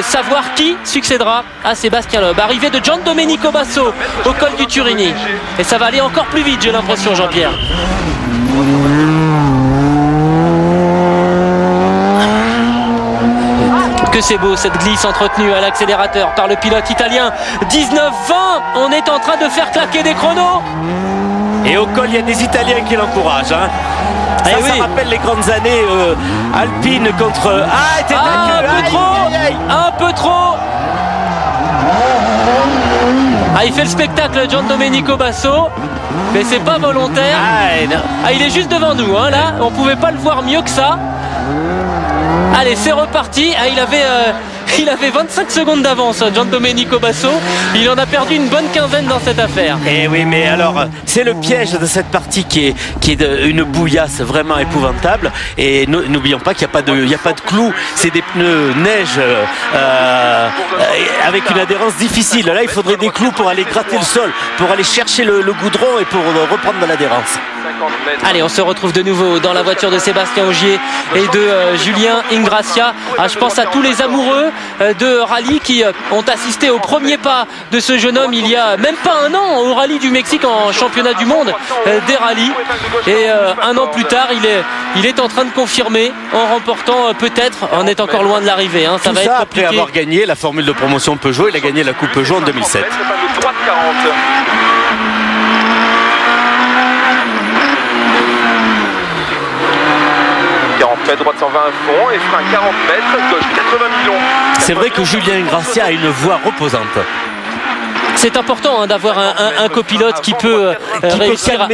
savoir qui succédera à Sébastien Loeb. Arrivée de Gian Domenico Basso au col du Turini. Et ça va aller encore plus vite, j'ai l'impression, Jean-Pierre. Que c'est beau cette glisse entretenue à l'accélérateur par le pilote italien. 19-20, on est en train de faire claquer des chronos. Et au col, il y a des Italiens qui l'encouragent. Ça rappelle les grandes années alpines contre... un peu trop. Il fait le spectacle, Gian Domenico Basso, mais c'est pas volontaire. Il est juste devant nous, là, on pouvait pas le voir mieux que ça. Allez, c'est reparti. Il avait 25 secondes d'avance, Gian Domenico Basso. Il en a perdu une bonne quinzaine dans cette affaire. Et oui, mais alors, c'est le piège de cette partie qui est une bouillasse vraiment épouvantable. Et n'oublions pas qu'il n'y a pas de clous. C'est des pneus neige avec une adhérence difficile. Là, il faudrait des clous pour aller gratter le sol, pour aller chercher le goudron et pour reprendre de l'adhérence. Allez, on se retrouve de nouveau dans la voiture de Sébastien Ogier et de Julien Ingrassia. Je pense à tous les amoureux de rallye qui ont assisté au premier pas de ce jeune homme il y a même pas un an au rallye du Mexique en championnat du monde des rallyes. Et un an plus tard, il est en train de confirmer en remportant peut-être, on est encore loin de l'arrivée. Ça va être compliqué. Après avoir gagné la formule de promotion Peugeot, il a gagné la Coupe Peugeot en 2007. 40 mètres, droite 120 à fond et frein 40 mètres, gauche 80 millions. C'est vrai que Julien Ingrassia a une voix reposante. C'est important d'avoir un copilote qui peut réussir à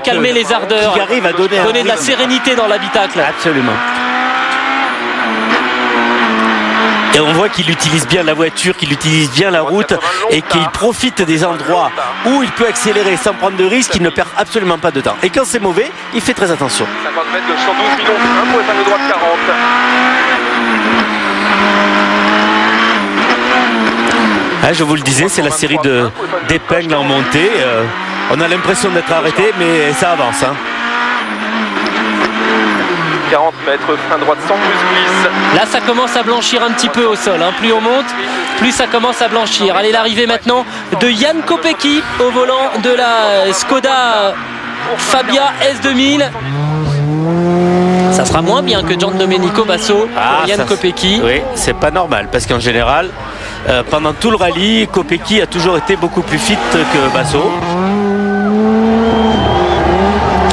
calmer les ardeurs, qui arrive à donner de la sérénité dans l'habitacle. Absolument. Et on voit qu'il utilise bien la voiture, qu'il utilise bien la route et qu'il profite des endroits où il peut accélérer sans prendre de risques, il ne perd absolument pas de temps. Et quand c'est mauvais, il fait très attention. 50 mètres de 112 millions, frein pour épingle droite 40. Je vous le disais, c'est la série d'épingles en montée. On a l'impression d'être arrêté, mais ça avance. 40 mètres, frein droite 100 plus glisse. Là, ça commence à blanchir un petit peu au sol. Plus on monte, plus ça commence à blanchir. Allez, l'arrivée maintenant de Jan Kopecky au volant de la Skoda Fabia S2000. Ça sera moins bien que Giandomenico Basso pour Jan Kopecky. Oui, c'est pas normal parce qu'en général, pendant tout le rallye, Kopecky a toujours été beaucoup plus fit que Basso.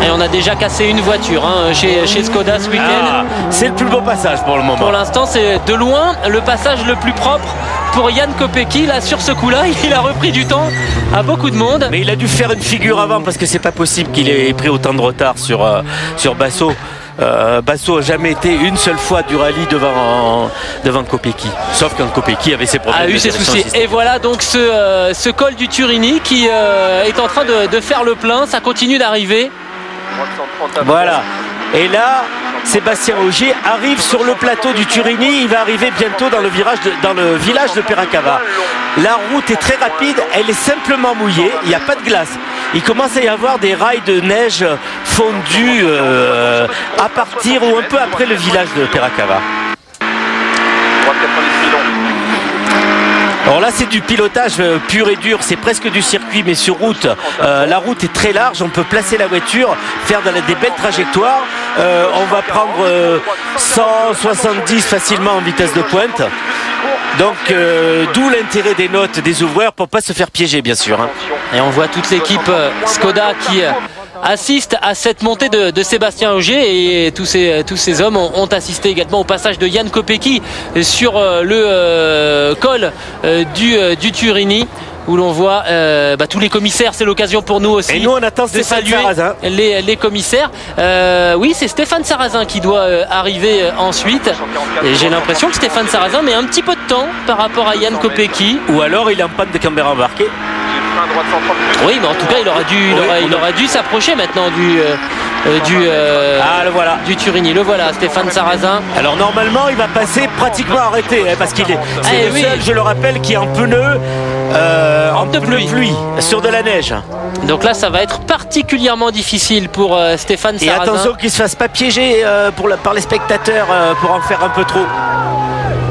Et on a déjà cassé une voiture chez Skoda ce week-end. C'est le plus beau passage pour le moment. Pour l'instant, c'est de loin le passage le plus propre pour Jan Kopecky. Là, sur ce coup-là, il a repris du temps à beaucoup de monde. Mais il a dû faire une figure avant parce que c'est pas possible qu'il ait pris autant de retard sur Basso. Basso n'a jamais été une seule fois du rallye devant Kopecky, sauf quand Kopecky avait ses problèmes. A eu ses soucis. Et voilà donc ce col du Turini qui est en train de faire le plein. Ça continue d'arriver. Voilà. Et là, Sébastien Ogier arrive sur le plateau du Turini. Il va arriver bientôt dans le village de Piracava. La route est très rapide, elle est simplement mouillée, il n'y a pas de glace. Il commence à y avoir des rails de neige fondus à partir ou un peu après le village de Piracava. Alors là, c'est du pilotage pur et dur, c'est presque du circuit, mais sur route. La route est très large, on peut placer la voiture, faire des belles trajectoires. On va prendre 170 facilement en vitesse de pointe. Donc, d'où l'intérêt des notes des ouvreurs pour ne pas se faire piéger, bien sûr. Et on voit toute l'équipe Skoda qui assiste à cette montée de Sébastien Ogier et tous ces hommes ont assisté également au passage de Jan Kopecky sur le col du Turini où l'on voit tous les commissaires. C'est l'occasion pour nous aussi. Et nous on attend Stéphane Sarrazin. Les commissaires. Oui, c'est Stéphane Sarrazin qui doit arriver ensuite. Et j'ai l'impression que Stéphane Sarrazin met un petit peu de temps par rapport à Jan Kopecky. Ou alors il est en panne de caméra embarquée. Oui, mais en tout cas, il aura dû s'approcher maintenant du Turini. Le voilà, Stéphane Sarrazin. Alors normalement, il va passer pratiquement arrêté parce qu'il est le seul, je le rappelle, qui est en pneu en pluie sur de la neige. Donc là, ça va être particulièrement difficile pour Stéphane Sarrazin. Et attention qu'il ne se fasse pas piéger par les spectateurs pour en faire un peu trop.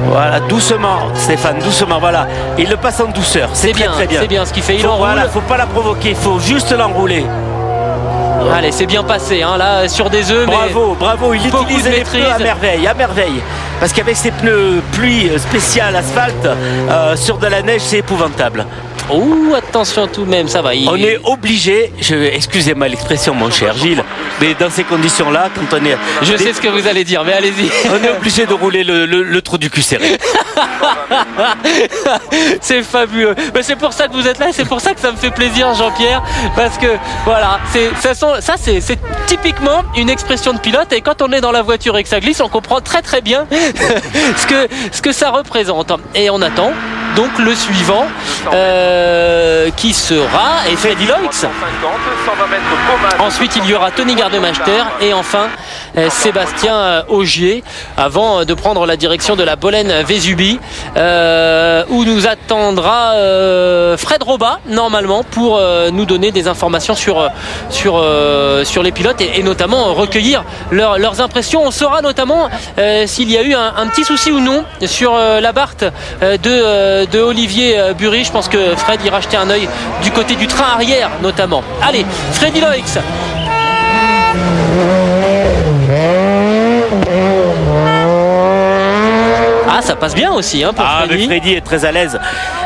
Voilà, doucement Stéphane, doucement, voilà. Il le passe en douceur, c'est bien, très bien. C'est bien ce qu'il fait, il enroule. Voilà, faut pas la provoquer, il faut juste l'enrouler. Allez, c'est bien passé, là, sur des œufs. Bravo, il utilise les pneus à merveille. Parce qu'avec ces pneus pluie spécial asphalte, sur de la neige, c'est épouvantable. Ouh, attention tout de même, ça va. On est obligé, excusez-moi l'expression mon cher Gilles, mais dans ces conditions-là, quand on est... Je sais ce que vous allez dire, mais allez-y. On est obligé de rouler le trou du cul serré. C'est fabuleux. Mais c'est pour ça que vous êtes là, c'est pour ça que ça me fait plaisir Jean-Pierre, parce que voilà, c'est typiquement une expression de pilote, et quand on est dans la voiture et que ça glisse, on comprend très très bien ce que ça représente. Et on attend donc le suivant qui sera Freddy Loix. Ensuite il y aura Tony Gardemeister et enfin Sébastien Ogier avant de prendre la direction de la Bolène Vesubie où nous attendra Fred Robat normalement pour nous donner des informations sur les pilotes et notamment recueillir leurs impressions. On saura notamment s'il y a eu un petit souci ou non sur la Barthe de Olivier Bury. Je pense que Fred ira jeter un œil du côté du train arrière notamment. Allez, Freddy Loix. Ah, ça passe bien aussi pour Freddy. Mais Freddy est très à l'aise.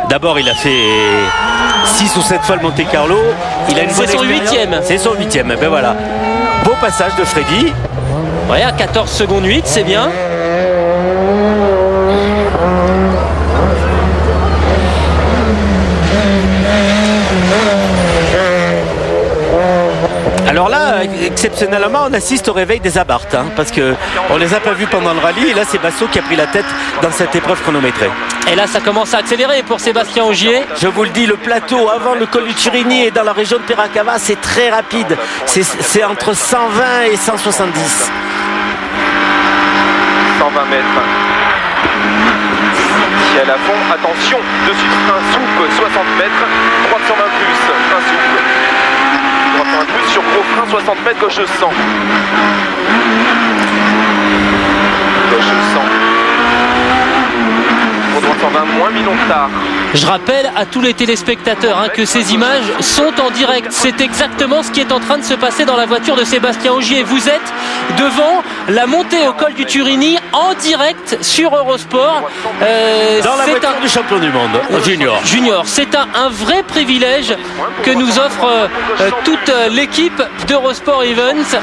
D'abord, il a fait 6 ou 7 fois le Monte Carlo. C'est son 8e. C'est son 8e. Ben voilà. Beau passage de Freddy. Ouais, à 14 secondes 8, c'est bien. Alors là, exceptionnellement, on assiste au réveil des Abarth, parce qu'on ne les a pas vus pendant le rallye. Et là, c'est Basso qui a pris la tête dans cette épreuve chronométrée. Et là, ça commence à accélérer pour Sébastien Ogier. Je vous le dis, le plateau avant le col du Turini et dans la région de Piracava, c'est très rapide. C'est entre 120 et 170. 120 mètres. Ciel à fond, attention, dessus de frein souple, 60 mètres, 320 plus, frein souple. 320 plus sur gros frein, 60 mètres, gauche 100. Gauche 100. Pour droit 120, moins Milon-Tard. Je rappelle à tous les téléspectateurs que ces images sont en direct. C'est exactement ce qui est en train de se passer dans la voiture de Sébastien Ogier. Vous êtes devant la montée au col du Turini en direct sur Eurosport. Dans la voiture du champion du monde, Junior. C'est un vrai privilège que nous offre toute l'équipe d'Eurosport Events.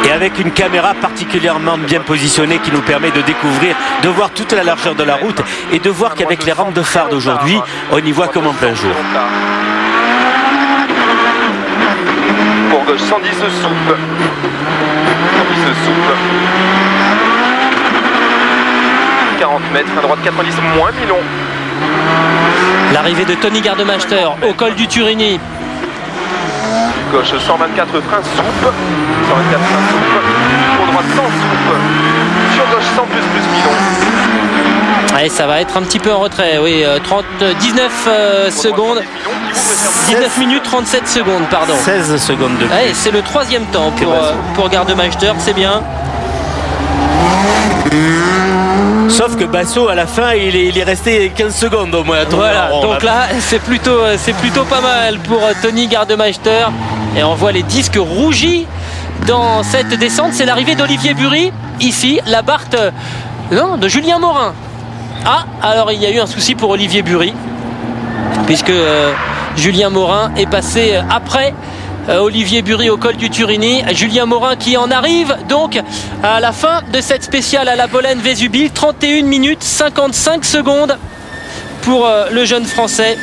Et avec une caméra particulièrement bien positionnée qui nous permet de découvrir, de voir toute la largeur de la route et de voir qu'avec les rampes de phare d'aujourd'hui, on y voit comme en plein jour. Pour gauche 110 souple. 110 souple. 40 mètres, à droite 90 moins Milon. L'arrivée de Tony Gardemeister au col du Turini. Gauche 124 frein souple. 124 frein souple. Pour droite 100 souple. Sur gauche 100 plus Milon. Ouais, ça va être un petit peu en retrait, oui, 19 secondes, 19 minutes 37 secondes, pardon. 16 secondes de plus. Ouais, c'est le 3e temps pour Gardemeister, c'est bien. Sauf que Basso à la fin il est resté 15 secondes au moins. Voilà, donc là c'est plutôt pas mal pour Tony Gardemeister. Et on voit les disques rougis dans cette descente. C'est l'arrivée d'Olivier Bury, ici, la Barthe de Julien Morin. Ah, alors il y a eu un souci pour Olivier Bury, puisque Julien Morin est passé après Olivier Bury au col du Turini. Julien Morin qui en arrive donc à la fin de cette spéciale à la Bolène Vesubie. 31 minutes 55 secondes pour le jeune Français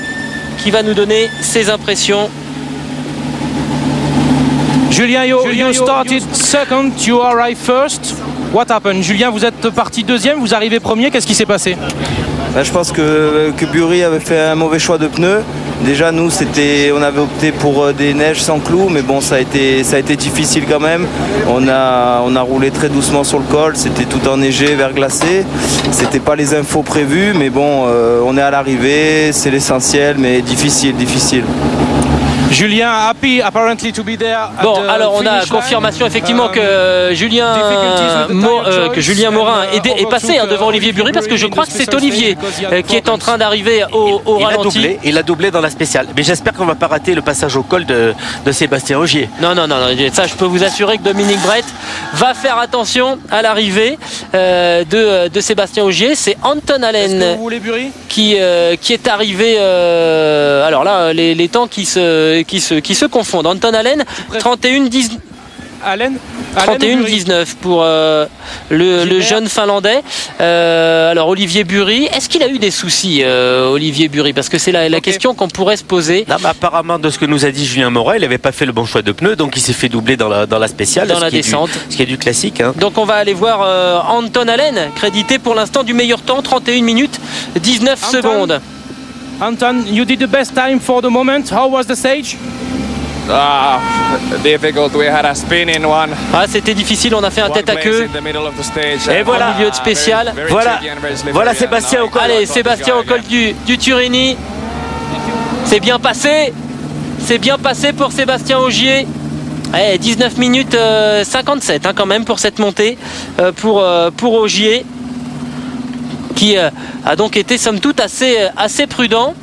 qui va nous donner ses impressions. Julien, you started second, you arrived first. What happened? Julien, vous êtes parti deuxième, vous arrivez premier, qu'est-ce qui s'est passé? Je pense que Bury avait fait un mauvais choix de pneus. Déjà nous on avait opté pour des neiges sans clous, mais bon ça a été difficile quand même. On a roulé très doucement sur le col, c'était tout enneigé, verglacé. C'était pas les infos prévues, mais bon on est à l'arrivée, c'est l'essentiel, mais difficile. Julien, happy apparently to be there. Bon, alors on a confirmation effectivement que Julien Morin est passé devant Olivier Bury, parce que je crois que c'est Olivier qui est en train d'arriver au ralenti. Il a doublé dans la spéciale. Mais j'espère qu'on ne va pas rater le passage au col de Sébastien Ogier. Non, ça je peux vous assurer que Dominique Brett va faire attention à l'arrivée de Sébastien Ogier. C'est Anton Allen qui est arrivé. Alors là, les temps qui se confondent. Anton Allen, 31-19. Allen 31-19 pour le jeune Finlandais. Alors Olivier Bury, est-ce qu'il a eu des soucis, Olivier Bury? Parce que c'est la question qu'on pourrait se poser. Non, mais apparemment, de ce que nous a dit Julien Moret, il n'avait pas fait le bon choix de pneus, donc il s'est fait doubler dans la spéciale. Dans la descente. Ce qui est du classique. Hein. Donc on va aller voir Anton Allen, crédité pour l'instant du meilleur temps, 31 minutes 19 secondes. Anton, you did the best time for the moment. How was the stage? Difficult. We had a spin in one. Ah, c'était difficile, on a fait un tête à queue. Et voilà, au milieu de spécial. Voilà Sébastien au col. Allez, Sébastien au col du Turini. C'est bien passé. C'est bien passé pour Sébastien Ogier. 19 minutes 57 hein, quand même pour cette montée pour Ogier, qui a donc été somme toute assez prudent.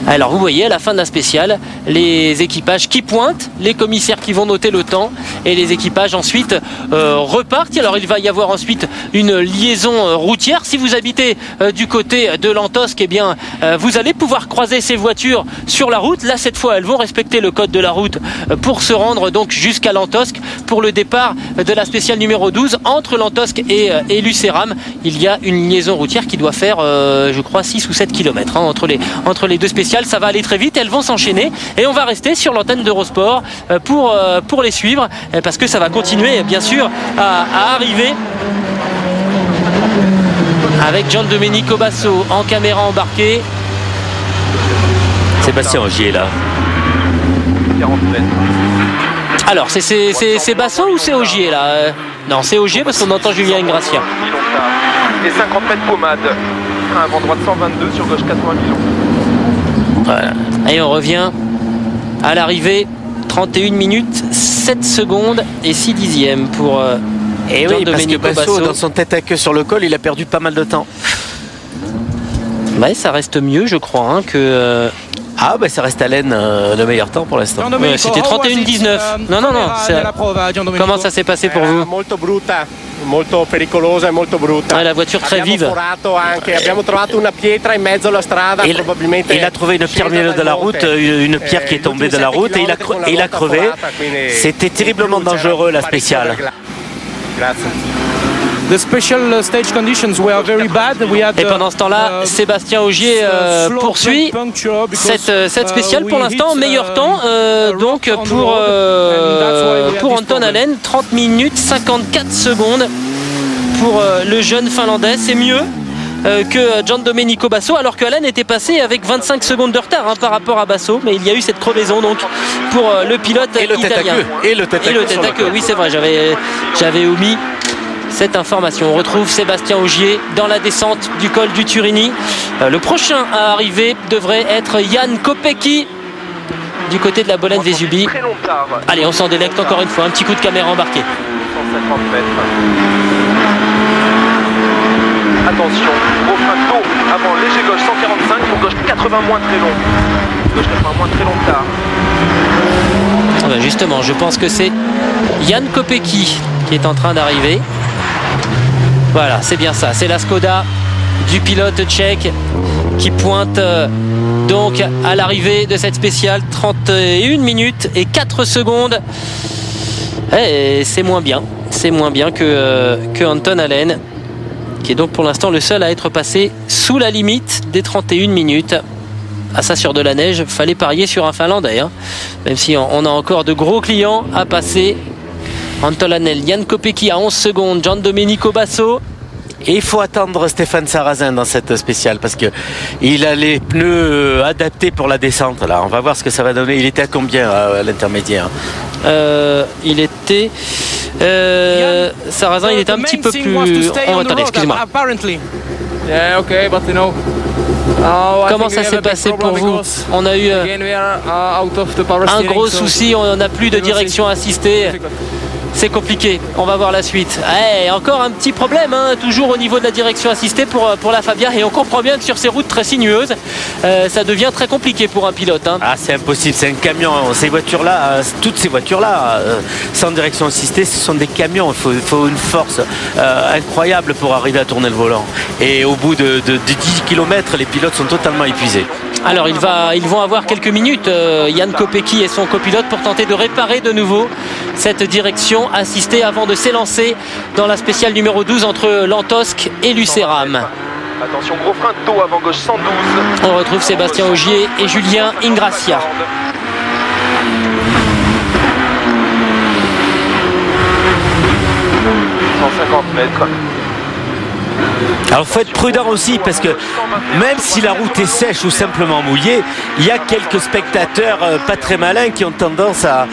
Alors vous voyez à la fin de la spéciale les équipages qui pointent, les commissaires qui vont noter le temps et les équipages ensuite repartent. Alors il va y avoir ensuite une liaison routière. Si vous habitez du côté de l'Antosque, eh bien vous allez pouvoir croiser ces voitures sur la route. Là cette fois elles vont respecter le code de la route pour se rendre donc jusqu'à l'Antosque pour le départ de la spéciale numéro 12 entre l'Antosque et Lucéram. Il y a une liaison routière qui doit faire je crois 6 ou 7 km hein, entre les deux spéciales. Ça va aller très vite, elles vont s'enchaîner et on va rester sur l'antenne d'Eurosport pour les suivre parce que ça va continuer bien sûr à arriver avec Giandomenico Basso en caméra embarquée. Sébastien Ogier là. Alors c'est Basso ou c'est Ogier là? Non, c'est Ogier parce qu'on entend Julien Ingrassia. Et 50 mètres pommade. Un avant droite 122 sur gauche 80 millions. Voilà. Et on revient à l'arrivée, 31 minutes 7 secondes et 6 dixièmes pour et oui, parce que Basso. Dans son tête à queue sur le col, il a perdu pas mal de temps. Ouais, ça reste mieux je crois hein, que... Ah bah ça reste Allen le meilleur temps pour l'instant. Ouais, c'était 31-19. Non. Comment ça s'est passé pour vous? Molto brutta, molto pericolosa e molto brutta. Ouais, la voiture très vive. Abbiamo trovato una pietra in mezzo alla strada, probabilmente. Il a trouvé une pierre au milieu de la route, une pierre qui est tombée de la route et il a crevé. C'était terriblement dangereux la spéciale. The special stage conditions were very bad. Et pendant ce temps-là, Sébastien Ogier poursuit cette spéciale pour l'instant. Meilleur temps donc pour Anton Allen, 30 minutes 54 secondes pour le jeune Finlandais. C'est mieux que Giandomenico Basso, alors que Allen était passé avec 25 secondes de retard hein, par rapport à Basso, mais il y a eu cette crevaison donc pour le pilote italien. Et le tête à queue. Oui c'est vrai, j'avais omis cette information. On retrouve Sébastien Ogier dans la descente du col du Turini. Le prochain à arriver devrait être Jan Kopecky du côté de la Bollène-Vésubie. Allez, on s'en délecte encore une fois. Un petit coup de caméra embarqué. 150 mètres. Attention, gros frein tôt avant léger gauche 145 pour gauche 80 moins très long. Gauche 80 moins très long tard. Ah ben justement, je pense que c'est Jan Kopecky qui est en train d'arriver. Voilà, c'est bien ça, c'est la Skoda du pilote tchèque qui pointe donc à l'arrivée de cette spéciale. 31 minutes et 4 secondes. Et c'est moins bien que Anton Allen, qui est donc pour l'instant le seul à être passé sous la limite des 31 minutes. À ça, sur de la neige, fallait parier sur un Finlandais hein. Même si on a encore de gros clients à passer. Anton Allen, Jan Kopecky à 11 secondes, Giandomenico Basso. Et il faut attendre Stéphane Sarrazin dans cette spéciale parce que il a les pneus adaptés pour la descente. Là, on va voir ce que ça va donner. Il était à combien à l'intermédiaire? Il était Sarrazin, il était un petit peu plus... attendez, excusez-moi. Comment ça s'est passé pour vous? On a eu un gros souci, on n'a plus de direction assistée. C'est compliqué, on va voir la suite. Encore un petit problème, hein, toujours au niveau de la direction assistée pour la Fabia. Et on comprend bien que sur ces routes très sinueuses, ça devient très compliqué pour un pilote. Hein. Ah, c'est impossible, c'est un camion. Ces voitures-là, toutes ces voitures-là, sans direction assistée, ce sont des camions. Il faut une force incroyable pour arriver à tourner le volant. Et au bout de 10 km, les pilotes sont totalement épuisés. Alors ils vont avoir quelques minutes, Jan Kopecky et son copilote, pour tenter de réparer de nouveau cette direction assistée avant de s'élancer dans la spéciale numéro 12 entre Lantosque et Lucéram. Attention, gros frein de taux avant gauche 112. On retrouve Sébastien Ogier et Julien Ingrassia. 150 mètres. Alors il faut être prudent aussi parce que même si la route est sèche ou simplement mouillée, il y a quelques spectateurs pas très malins qui ont tendance à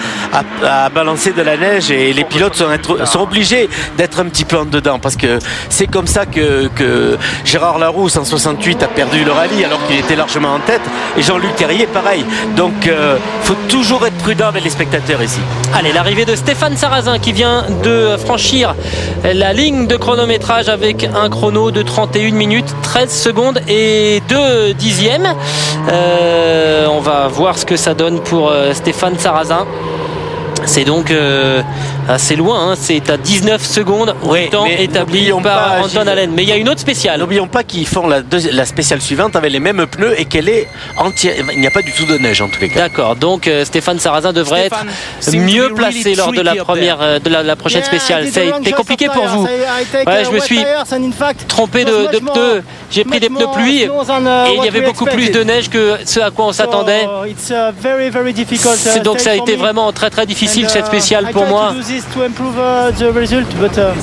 balancer de la neige et les pilotes sont obligés d'être un petit peu en dedans parce que c'est comme ça que Gérard Larousse en 68 a perdu le rallye alors qu'il était largement en tête et Jean-Luc Terrier pareil. Donc il faut toujours être prudent avec les spectateurs ici. Allez, l'arrivée de Stéphane Sarrazin qui vient de franchir la ligne de chronométrage avec un chrono de 31 minutes 13 secondes et 2 dixièmes. On va voir ce que ça donne pour Stéphane Sarrazin. C'est donc assez loin, hein. C'est à 19 secondes du temps établi par Anton Allen. Mais il y a une autre spéciale. N'oublions pas qu'ils font la spéciale suivante avec les mêmes pneus et qu'elle est entière. Il n'y a pas du tout de neige en tous les cas. D'accord, donc Stéphane Sarrazin devrait être mieux placé lors de la première, de la prochaine spéciale. C'était compliqué pour vous. Ouais, je me suis trompé de pneus. J'ai pris des pneus pluie et il y avait beaucoup plus de neige que ce à quoi on s'attendait. Donc ça a été vraiment très très difficile cette spéciale pour moi.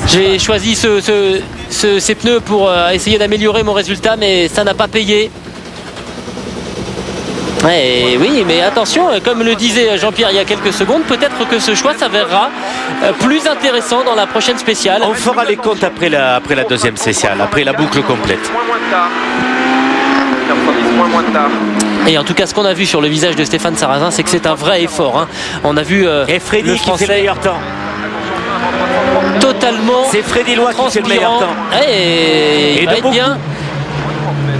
J'ai choisi ces pneus pour essayer d'améliorer mon résultat, mais ça n'a pas payé. Ouais, oui, mais attention, comme le disait Jean-Pierre il y a quelques secondes, peut-être que ce choix s'avérera plus intéressant dans la prochaine spéciale. On fera les comptes après la deuxième spéciale, après la boucle complète. Et en tout cas, ce qu'on a vu sur le visage de Stéphane Sarrazin, c'est que c'est un vrai effort, hein. On a vu et Freddy le Français qui fait le meilleur temps. Totalement. C'est Freddy Loy qui fait le meilleur temps. Et il va être bien.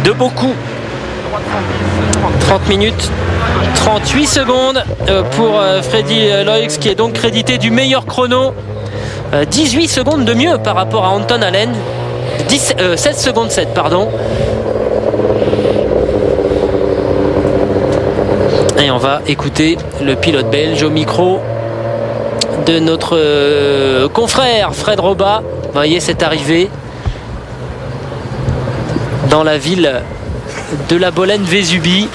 De beaucoup. 30 minutes 38 secondes pour Freddy Loix, qui est donc crédité du meilleur chrono. 18 secondes de mieux par rapport à Anton Allen. 16 secondes 7, pardon. Et on va écouter le pilote belge au micro de notre confrère Fred Robat. Vous voyez cette arrivée dans la ville de la Bolène-Vésubie.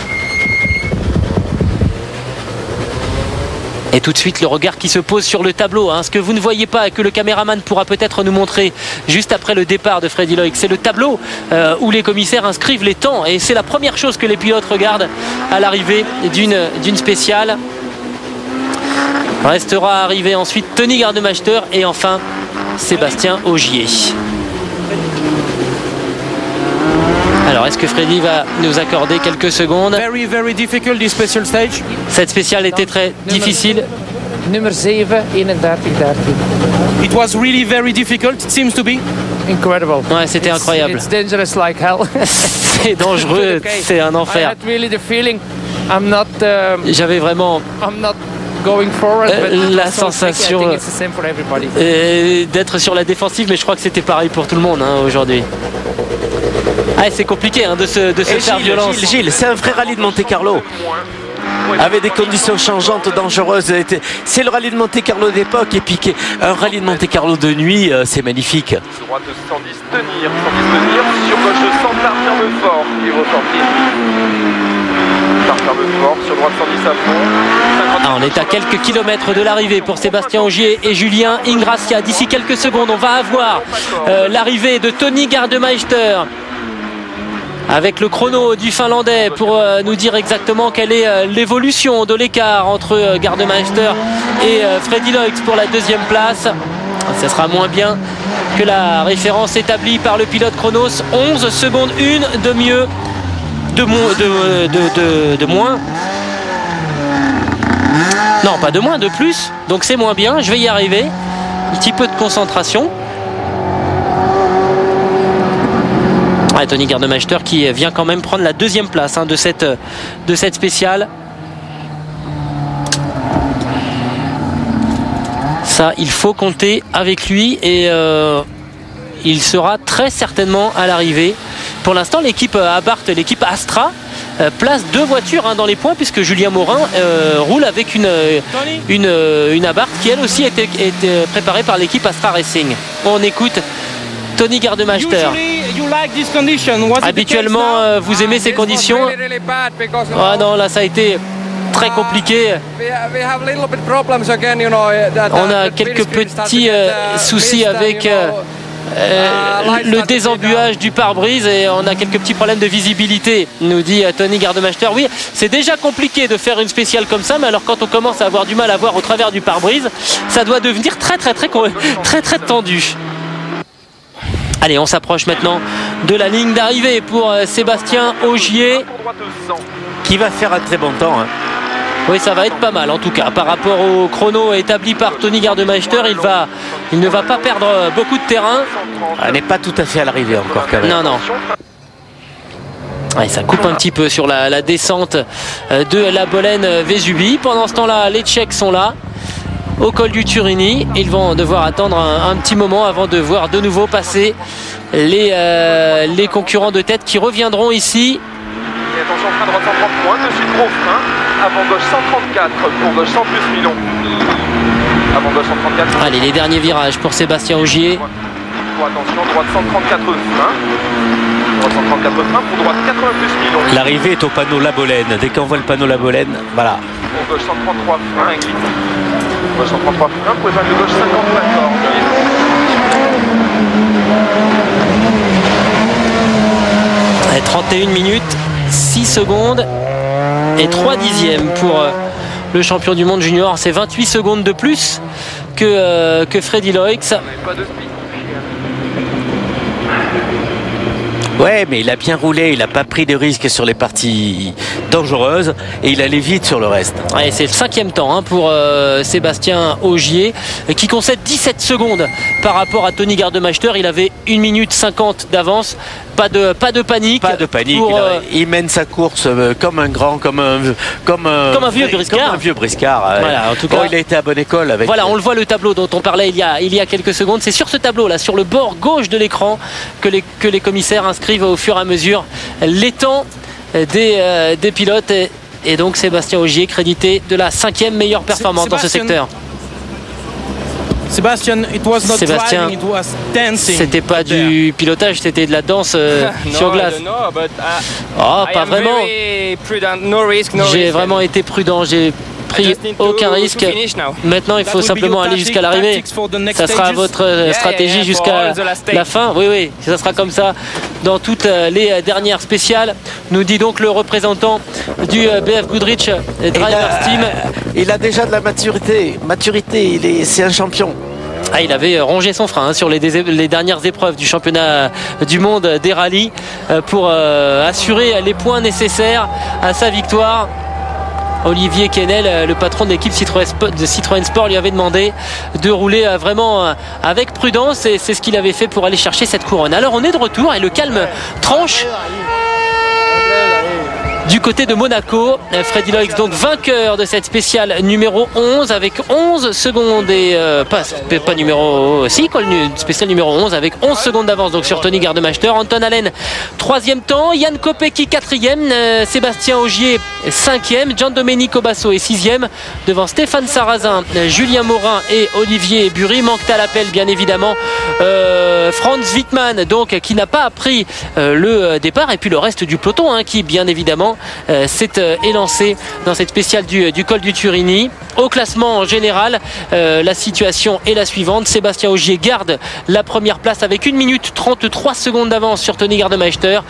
Et tout de suite le regard qui se pose sur le tableau, hein. Ce que vous ne voyez pas et que le caméraman pourra peut-être nous montrer juste après le départ de Freddy Loix, c'est le tableau où les commissaires inscrivent les temps. Et c'est la première chose que les pilotes regardent à l'arrivée d'une spéciale. Restera arrivé ensuite Tony Gardemeister et enfin Sébastien Ogier. Alors, est-ce que Freddy va nous accorder quelques secondes? Very difficult, this special stage. Cette spéciale était très difficile. Nummer 7, 31-30. It was really very difficult, it seems to be. Incredible. Ouais, c'était incroyable. It's dangerous like hell. C'est dangereux, okay. C'est un enfer. I had really the feeling I'm not. J'avais vraiment. I'm not going forward, but la sensation d'être sur la défensive, mais je crois que c'était pareil pour tout le monde, hein, aujourd'hui. Ah, c'est compliqué, hein, de se faire violence. Gilles, c'est un vrai rallye de Monte-Carlo avec des conditions changeantes, dangereuses. C'est le rallye de Monte-Carlo d'époque, et puis un rallye de Monte-Carlo de nuit, c'est magnifique. Droite 110, tenir, sur gauche 100, ferme fort, il va sortir. Ferme fort, sur droite 110 à fond. Ah, on est à quelques kilomètres de l'arrivée pour Sébastien Ogier et Julien Ingrassia. D'ici quelques secondes, on va avoir l'arrivée de Tony Gardemeister avec le chrono du Finlandais pour nous dire exactement quelle est l'évolution de l'écart entre Gardemeister et Freddy Loix pour la deuxième place. Ça sera moins bien que la référence établie par le pilote Chronos. 11 secondes 1 de mieux, de moins. Non, pas de moins, de plus. Donc c'est moins bien, je vais y arriver. Un petit peu de concentration. Ouais, Tony Gardemeister qui vient quand même prendre la deuxième place, hein, de cette spéciale. Ça, il faut compter avec lui et il sera très certainement à l'arrivée. Pour l'instant, l'équipe Abarth, l'équipe Astra, place 2 voitures dans les points, puisque Julien Morin roule avec une abarth qui elle aussi était préparée par l'équipe Astra Racing. On écoute Tony Gardemeister. Habituellement, vous aimez ces conditions? Ah non, là ça a été très compliqué. On a quelques petits soucis avec le désembuage du pare-brise et on a quelques petits problèmes de visibilité, nous dit Tony Gardemeister. Oui, c'est déjà compliqué de faire une spéciale comme ça, mais alors quand on commence à avoir du mal à voir au travers du pare-brise, ça doit devenir très tendu. Allez, on s'approche maintenant de la ligne d'arrivée pour Sébastien Ogier, qui va faire un très bon temps. Oui, ça va être pas mal en tout cas. Par rapport au chrono établi par Tony Gardemeister, il ne va pas perdre beaucoup de terrain. Elle n'est pas tout à fait à l'arrivée encore quand même. Non. Ouais, ça coupe un petit peu sur la descente de la Bolène Vesubie. Pendant ce temps-là, les Tchèques sont là. Au col du Turini, ils vont devoir attendre un petit moment avant de voir de nouveau passer les concurrents de tête qui reviendront ici. Et attention, frein droite 130 points, dessus gros frein, avant gauche 134, pour gauche 100 plus Milon. Avant gauche 134. Allez, les derniers virages pour Sébastien Ogier. Pour attention, droite 134 frein. Droite 134 frein, pour droite 80 plus Milon. L'arrivée est au panneau La Bolène. Dès qu'on voit le panneau La Bolène, voilà. Pour gauche 133 frein, glisse. Gauche 133 frein, pour de gauche 50 d'accord. 31 minutes, 6 secondes et 3 dixièmes pour le champion du monde junior. C'est 28 secondes de plus que Freddy Loix. Ouais, mais il a bien roulé, il n'a pas pris de risques sur les parties dangereuses et il allait vite sur le reste. Ouais, c'est le 5e temps pour Sébastien Ogier qui concède 17 secondes par rapport à Tony Gardemeister. Il avait 1 minute 50 d'avance. Pas de panique. Pas de panique. Pour, il mène sa course comme un grand, comme un vieux briscard. Comme un vieux briscard. Voilà, en tout cas, il a été à bonne école avec. Voilà, on le voit, le tableau dont on parlait il y a quelques secondes. C'est sur ce tableau là, sur le bord gauche de l'écran, que les commissaires inscrivent au fur et à mesure les temps des pilotes. Et donc Sébastien Ogier crédité de la 5e meilleure performance dans ce secteur. Sébastien, c'était pas du pilotage, c'était de la danse sur glace. Oh, pas vraiment. J'ai vraiment été prudent, j'ai pris aucun risque. Maintenant, il faut simplement aller jusqu'à l'arrivée. Ça sera votre stratégie jusqu'à la fin. Oui, ça sera comme ça dans toutes les dernières spéciales, nous dit donc le représentant du BF Goodrich Drivers Team. Il a déjà de la maturité, c'est un champion. Ah, il avait rongé son frein sur les dernières épreuves du championnat du monde des rallyes pour assurer les points nécessaires à sa victoire. Olivier Kennel, le patron de l'équipe Citroën Sport, lui avait demandé de rouler vraiment avec prudence et c'est ce qu'il avait fait pour aller chercher cette couronne. Alors on est de retour et le calme tranche du côté de Monaco. Freddy Loix donc vainqueur de cette spéciale numéro 11 avec 11 secondes et pas numéro spécial numéro 11 avec 11 secondes d'avance donc sur Tony Gardemeister. Anton Allen 3e temps, Jan Kopecky 4e, Sébastien Ogier 5e, Giandomenico Basso est 6e devant Stéphane Sarrazin, Julien Morin et Olivier Bury. Manque à l'appel bien évidemment Franz Wittmann donc qui n'a pas pris le départ et puis le reste du peloton qui bien évidemment s'est élancé dans cette spéciale du col du Turini. Au classement général, la situation est la suivante. Sébastien Ogier garde la première place avec 1 minute 33 secondes d'avance sur Tony Gardemeister.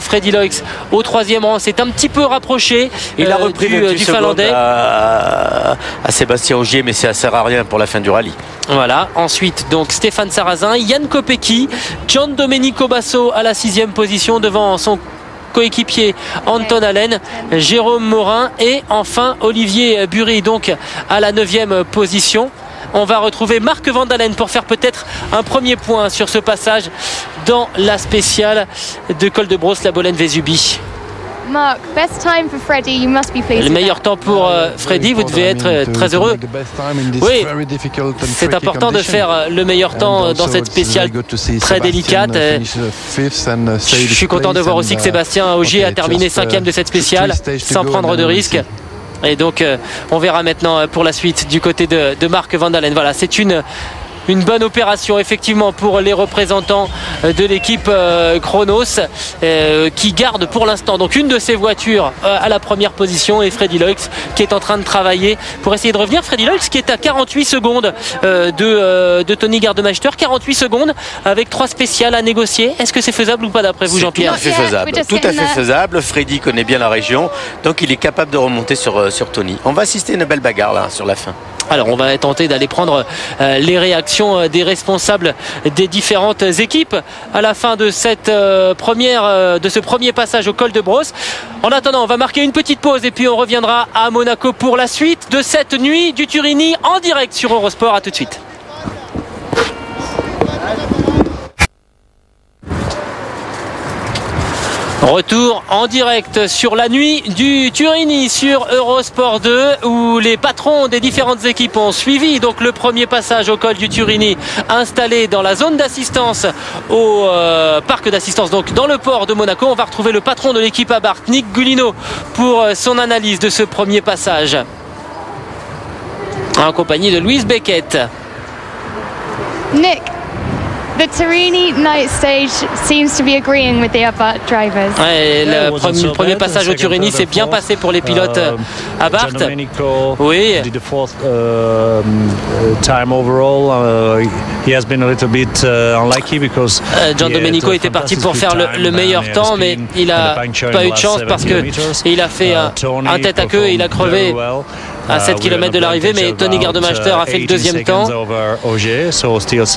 Freddy Loix au 3e rang s'est un petit peu rapproché. Il a repris du Finlandais à Sébastien Ogier, mais ça sert à rien pour la fin du rallye. Voilà, ensuite donc Stéphane Sarrazin, Jan Kopecky, Giandomenico Basso à la 6e position devant son coéquipier Anton Allen, Jérôme Morin et enfin Olivier Bury donc à la 9e position. On va retrouver Marc Vandalen pour faire peut-être un premier point sur ce passage dans la spéciale de Col de Brosse, la Bolène Vesubie. Mark, best time for Freddie. You must be pleased. Le meilleur temps pour Freddy, vous devez être très heureux. Oui, c'est important de faire le meilleur temps dans cette spéciale très délicate. Je suis content de voir aussi que Sébastien Ogier a terminé 5e de cette spéciale sans prendre de risques. Et donc on verra maintenant pour la suite du côté de Mark Van Dalen. Voilà, c'est une bonne opération effectivement pour les représentants de l'équipe Chronos qui garde pour l'instant donc une de ses voitures à la première position, et Freddy Loix qui est en train de travailler pour essayer de revenir. Freddy Loix qui est à 48 secondes de Tony Gardemeister, 48 secondes avec 3 spéciales à négocier. Est-ce que c'est faisable ou pas d'après vous, Jean-Pierre? Tout à fait faisable. Freddy connaît bien la région, donc il est capable de remonter sur Tony. On va assister à une belle bagarre là sur la fin. Alors on va tenter d'aller prendre les réactions des responsables des différentes équipes à la fin de cette de ce premier passage au col de Brosse. En attendant, on va marquer une petite pause et puis on reviendra à Monaco pour la suite de cette nuit du Turini en direct sur Eurosport. À tout de suite. Retour en direct sur la nuit du Turini sur Eurosport 2 où les patrons des différentes équipes ont suivi donc le premier passage au col du Turini installé dans la zone d'assistance au parc d'assistance, donc dans le port de Monaco. On va retrouver le patron de l'équipe Abarth, Nick Gulino, pour son analyse de ce premier passage en compagnie de Louise Beckett. Nick, the Turini night stage seems to be agreeing with the Abarth drivers. Ouais, le premier passage au Turini s'est bien passé pour les pilotes Abarth. Oui. Gian Domenico était parti pour faire le meilleur temps, mais il n'a pas eu de chance parce qu'il a fait un tête à queue et il a crevé à 7 km de l'arrivée, mais Tony Gardemeister a fait le deuxième temps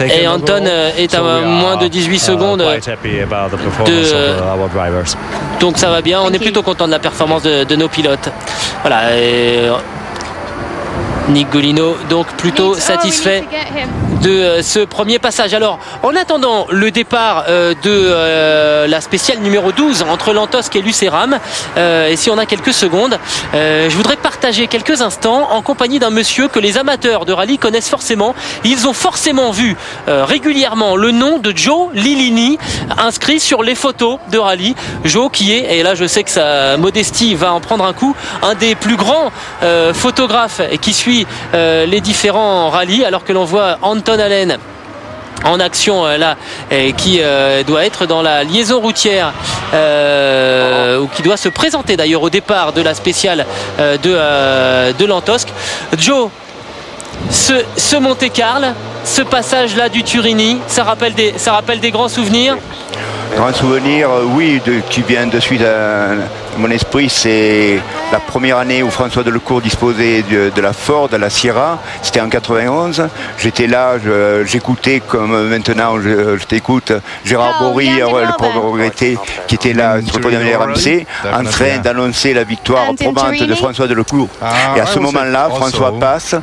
et Anton est à moins de 18 secondes donc ça va bien. On est plutôt content de la performance de nos pilotes. Voilà, Nick Gulino donc plutôt satisfait de ce premier passage. Alors en attendant le départ de la spéciale numéro 12 entre Lantosk et Lucéram, et si on a quelques secondes, je voudrais partager quelques instants en compagnie d'un monsieur que les amateurs de rallye connaissent forcément. Ils ont forcément vu régulièrement le nom de Joe Lilini inscrit sur les photos de rallye. Joe qui est, et là je sais que sa modestie va en prendre un coup, un des plus grands photographes qui suit les différents rallyes, alors que l'on voit Anton Allen en action là, qui doit être dans la liaison routière ou qui doit se présenter d'ailleurs au départ de la spéciale de Lantosk. Joe, ce Monte-Carlo, ce passage là du Turini, ça rappelle des grands souvenirs? Grand souvenir, oui, qui vient de suite à mon esprit, c'est la première année où François Delecourt disposait de la Ford, de la Sierra. C'était en 91. J'étais là, j'écoutais comme maintenant je t'écoute Gérard Bory, le pauvre regretté, qui était là sur le podium de RMC, en train d'annoncer la victoire probante de François Delecourt. Et à ce moment-là, François passe,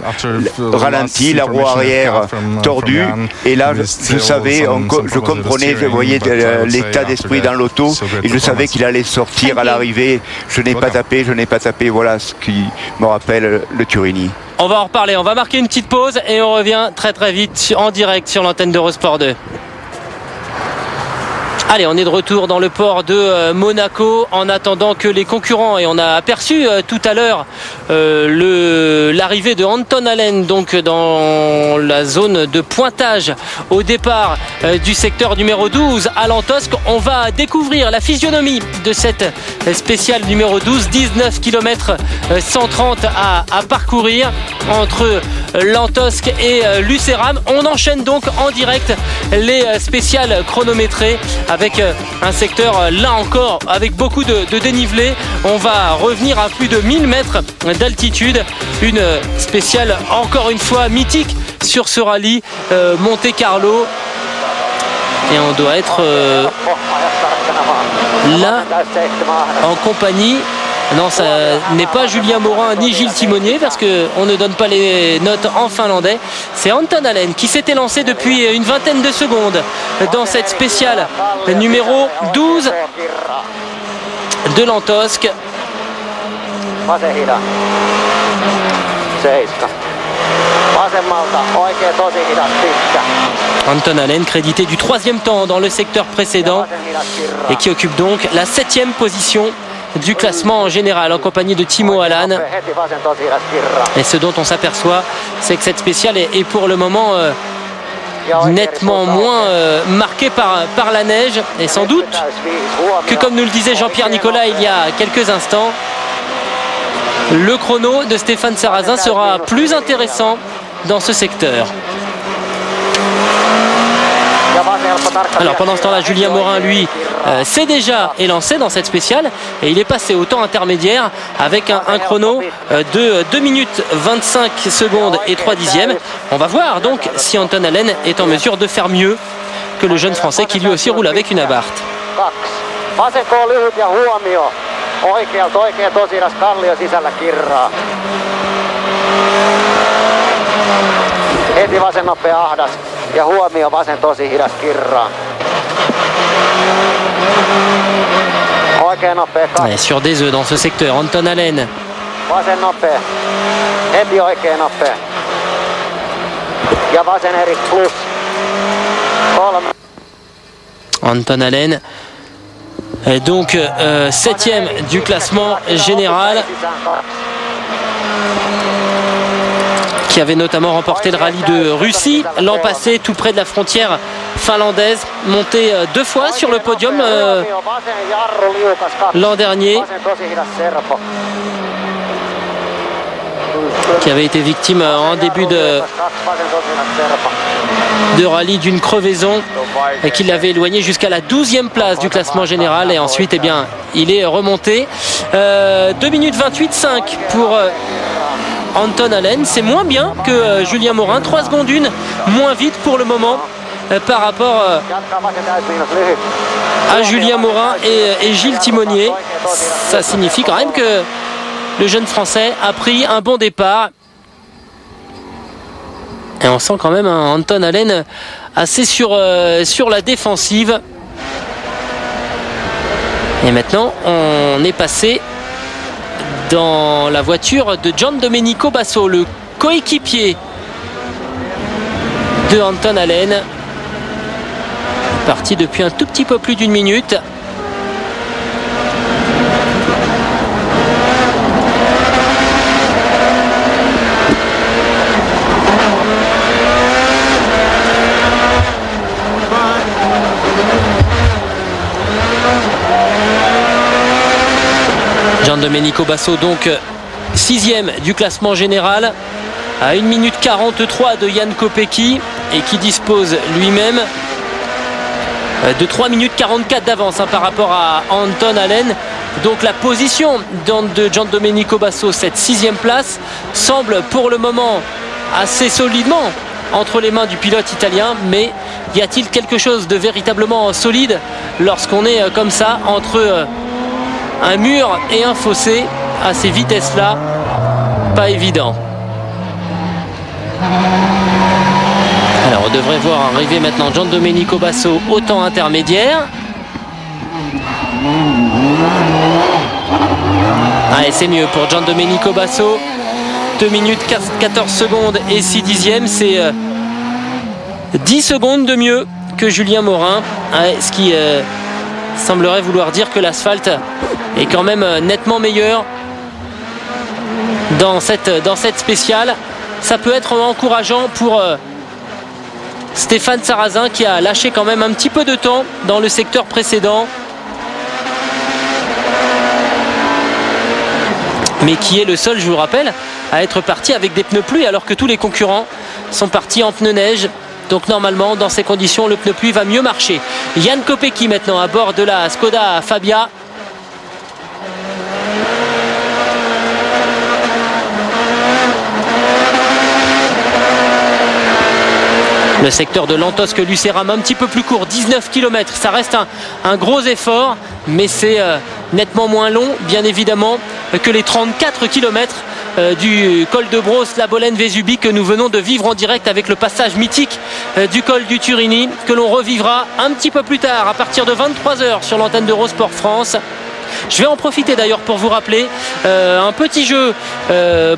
ralentit, la roue arrière tordue, et là je savais, je comprenais, je voyais l'état d'esprit dans l'auto, et je savais qu'il allait sortir à l'arrivée. Je n'ai pas tapé, voilà ce qui me rappelle le Turini. On va en reparler, on va marquer une petite pause et on revient très très vite en direct sur l'antenne d'Eurosport 2. Allez, on est de retour dans le port de Monaco en attendant que les concurrents, et on a aperçu tout à l'heure l'arrivée de Anton Allen donc dans la zone de pointage au départ du secteur numéro 12 à Lantosk. On va découvrir la physionomie de cette spéciale numéro 12, 19 km 130 à parcourir entre Lantosk et Lucéram. On enchaîne donc en direct les spéciales chronométrées avec un secteur là encore avec beaucoup de dénivelé. On va revenir à plus de 1000 mètres d'altitude. Une spéciale encore une fois mythique sur ce rallye Monte-Carlo. Et on doit être là en compagnie. Non, ça n'est pas Julien Morin ni Gilles Timonier parce qu'on ne donne pas les notes en finlandais. C'est Anton Allen qui s'était lancé depuis une vingtaine de secondes dans cette spéciale numéro 12. de Lantosque. Vasen hidas. 7. Vasemmalta oikea tosi hidas pitkä. Anton Allen crédité du 3e temps dans le secteur précédent et qui occupe donc la 7e position du classement général en compagnie de Timo Alan. Et ce dont on s'aperçoit, c'est que cette spéciale est pour le moment nettement moins marquée par la neige, et sans doute que, comme nous le disait Jean-Pierre Nicolas il y a quelques instants, le chrono de Stéphane Sarrazin sera plus intéressant dans ce secteur. Alors pendant ce temps-là, Julien Morin, lui, s'est déjà élancé dans cette spéciale et il est passé au temps intermédiaire avec un chrono de 2 minutes 25 secondes et 3 dixièmes. On va voir donc si Anton Allen est en mesure de faire mieux que le jeune Français qui lui aussi roule avec une Abarth. Oikealta oikea tosiras kallio sisällä kirraa. Heti vasen nopea ahdas ja huomio vasen tosi hidas kirraa. Oikea nopea kaksi. Sur des œufs dans ce secteur, Anton Allen. Vasen nopea. Heti oikea nopea. Ja vasen Erik plus. 3. Anton Allen. Donc 7e du classement général, qui avait notamment remporté le rallye de Russie l'an passé tout près de la frontière finlandaise, monté 2 fois sur le podium l'an dernier, qui avait été victime en début de rallye d'une crevaison et qui l'avait éloigné jusqu'à la 12e place du classement général, et ensuite il est remonté. 2 minutes 28,5 pour Anton Allen, c'est moins bien que Julien Morin, 3 secondes 1 moins vite pour le moment par rapport à Julien Morin et Gilles Timonier. Ça signifie quand même que le jeune Français a pris un bon départ. Et on sent quand même un Anton Allen assez sur la défensive. Et maintenant, on est passé dans la voiture de Giandomenico Basso, le coéquipier de Anton Allen. Parti depuis un tout petit peu plus d'1 minute. Giandomenico Basso donc 6e du classement général à 1 minute 43 de Jan Kopecky, et qui dispose lui-même de 3 minutes 44 d'avance par rapport à Anton Allen. Donc la position de Giandomenico Basso, cette 6e place, semble pour le moment assez solidement entre les mains du pilote italien, mais y a-t-il quelque chose de véritablement solide lorsqu'on est comme ça entre un mur et un fossé à ces vitesses-là? Pas évident. Alors on devrait voir arriver maintenant Giandomenico Basso au temps intermédiaire. Allez, c'est mieux pour Giandomenico Basso. 2 minutes 14 secondes et 6 dixièmes. C'est 10 secondes de mieux que Julien Morin. Ce qui semblerait vouloir dire que l'asphalte est quand même nettement meilleur dans cette spéciale. Ça peut être encourageant pour Stéphane Sarrazin, qui a lâché quand même un petit peu de temps dans le secteur précédent, mais qui est le seul, je vous rappelle, à être parti avec des pneus pluie, alors que tous les concurrents sont partis en pneus neige. Donc normalement, dans ces conditions, le pneu pluie va mieux marcher. Jan Kopecky maintenant à bord de la Skoda Fabia. Le secteur de Lantosque-Lucéram un petit peu plus court, 19 km. Ça reste un gros effort, mais c'est nettement moins long, bien évidemment, que les 34 km du col de Brosse, la Bolène-Vésubie, que nous venons de vivre en direct avec le passage mythique du col du Turini, que l'on revivra un petit peu plus tard, à partir de 23 h sur l'antenne d'Eurosport France. Je vais en profiter d'ailleurs pour vous rappeler un petit jeu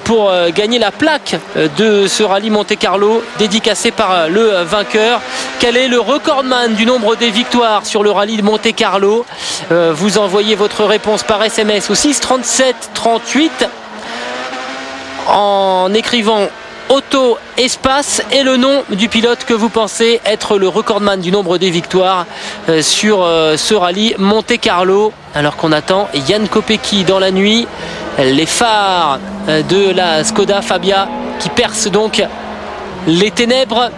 pour gagner la plaque de ce rallye Monte-Carlo dédicacé par le vainqueur. Quel est le recordman du nombre des victoires sur le rallye de Monte-Carlo? Vous envoyez votre réponse par SMS au 6 37 38 en écrivant auto espace et le nom du pilote que vous pensez être le recordman du nombre des victoires sur ce rallye Monte-Carlo, alors qu'on attend Jan Kopecky dans la nuit. Les phares de la Skoda Fabia qui percent donc les ténèbres.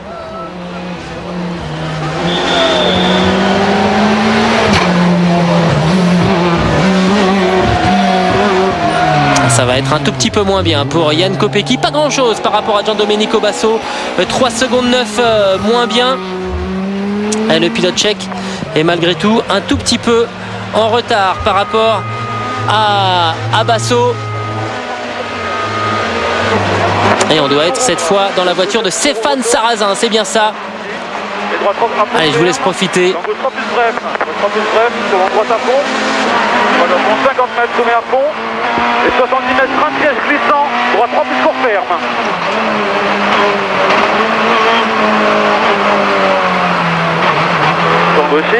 Ça va être un tout petit peu moins bien pour Jan Kopecky. Pas grand chose par rapport à Giandomenico Basso. 3 secondes 9 moins bien. Et le pilote tchèque est malgré tout un tout petit peu en retard par rapport à Basso. Et on doit être cette fois dans la voiture de Stéphane Sarrazin. C'est bien ça. Allez, je vous laisse profiter. 50 mètres sommet à fond et 70 mètres frein de piège glissant, droite 3 plus court ferme. Sur gauche,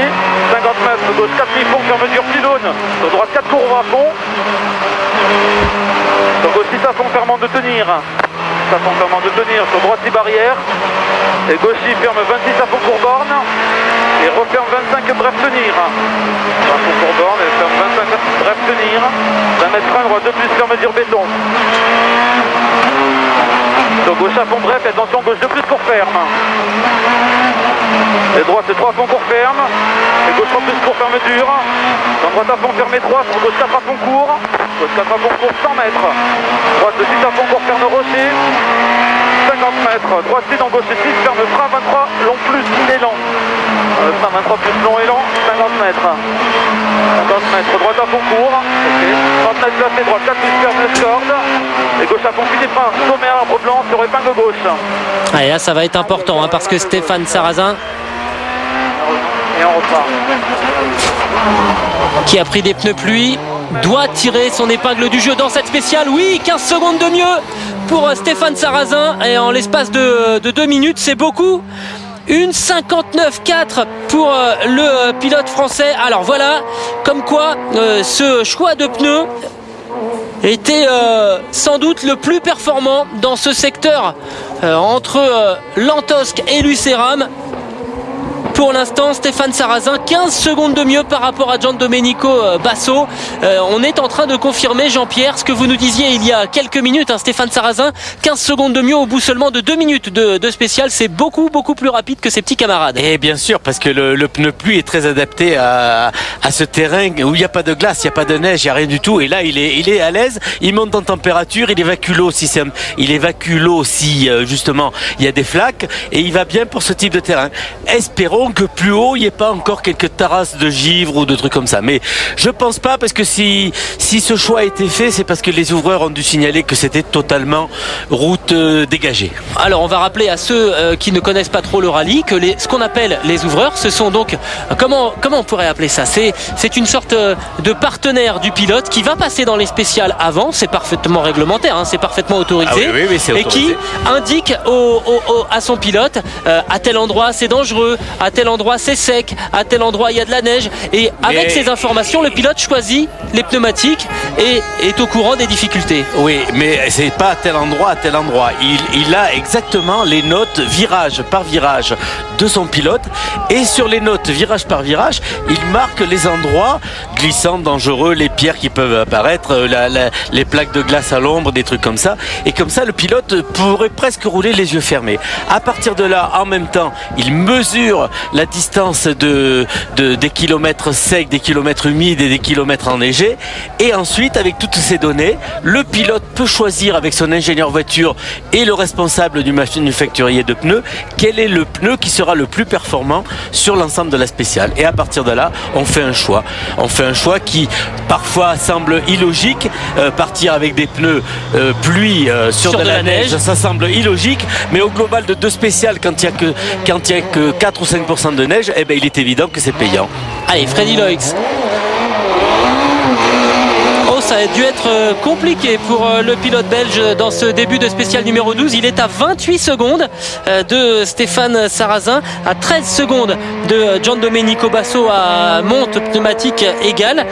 50 mètres, gauche 4 mi-fond sur mesure pylône, sur droite 4 courbes à fond. Sur gauche 6 à fond fermant de tenir. Ça fond fermant de tenir, sur droite 6 barrières. Et gauche ferme 26 à fond court borne. Et referme 25 bref tenir. À fond court borne et ferme 25 bref tenir. 1 mètre frein, droite 2 plus sur mesure béton. Sur gauche à fond bref, attention gauche 2 plus court ferme. Et droite 3 à fond court ferme. Et gauche 3 plus court ferme dur. Dans droite à fond fermé 3, sur gauche 4 à fond court. Gauche 4 à fond court 100 mètres. Droite 6 à fond court ferme rocher. 50 mètres. Droite 6 dans gauche 6 ferme frein 23 long plus élan. Frein 23 plus long élan, 50 mètres. 50 mètres. Droite à fond court. Ok. 30 mètres placé, droite 4 plus ferme escorde. Et gauche à fond puis des freins. Sommet à arbre blanc sur épingle gauche. Allez, là ça va être important hein, parce que Stéphane Sarrazin et on repart. Qui a pris des pneus pluie doit tirer son épingle du jeu dans cette spéciale. Oui, 15 secondes de mieux pour Stéphane Sarrazin et en l'espace de 2 minutes, c'est beaucoup. Une 59,4 pour le pilote français. Alors voilà, comme quoi ce choix de pneus était sans doute le plus performant dans ce secteur entre Lantosque et Lucéram. Pour l'instant, Stéphane Sarrazin, 15 secondes de mieux par rapport à Giandomenico Basso. On est en train de confirmer, Jean-Pierre, ce que vous nous disiez il y a quelques minutes. Hein, Stéphane Sarrazin, 15 secondes de mieux au bout seulement de 2 minutes de spécial. C'est beaucoup plus rapide que ses petits camarades. Et bien sûr, parce que le pneu pluie est très adapté à ce terrain où il n'y a pas de glace, il n'y a pas de neige, il n'y a rien du tout. Et là, il est à l'aise, il monte en température, il évacue l'eau si justement il y a des flaques. Et il va bien pour ce type de terrain. Espérons que plus haut il n'y ait pas encore quelques tarasses de givre ou de trucs comme ça, mais je pense pas, parce que si ce choix a été fait, c'est parce que les ouvreurs ont dû signaler que c'était totalement route dégagée. Alors on va rappeler à ceux qui ne connaissent pas trop le rallye que ce qu'on appelle les ouvreurs, ce sont donc comment on pourrait appeler ça, c'est une sorte de partenaire du pilote qui va passer dans les spéciales avant, c'est parfaitement réglementaire, hein, c'est parfaitement autorisé, oui, c'est autorisé. Et qui indique à son pilote à tel endroit c'est dangereux, à tel endroit c'est sec, à tel endroit il y a de la neige, et avec ces informations le pilote choisit les pneumatiques et est au courant des difficultés. Oui, mais c'est pas à tel endroit, il a exactement les notes virage par virage de son pilote, et sur les notes virage par virage il marque les endroits glissants, dangereux, les pierres qui peuvent apparaître, les plaques de glace à l'ombre, des trucs comme ça, et comme ça le pilote pourrait presque rouler les yeux fermés. À partir de là, en même temps, il mesure la distance des kilomètres secs, des kilomètres humides et des kilomètres enneigés, et ensuite avec toutes ces données le pilote peut choisir avec son ingénieur voiture et le responsable du manufacturier de pneus quel est le pneu qui sera le plus performant sur l'ensemble de la spéciale, et à partir de là on fait un choix qui parfois semble illogique. Partir avec des pneus pluie sur de la neige, ça semble illogique, mais au global de 2 spéciales, quand il n'y a que 4 ou 5% de neige, eh ben, il est évident que c'est payant. Allez, Freddy Loix ça a dû être compliqué pour le pilote belge dans ce début de spécial numéro 12. Il est à 28 secondes de Stéphane Sarrazin, à 13 secondes de Gian Domenico Basso à monte pneumatique égale.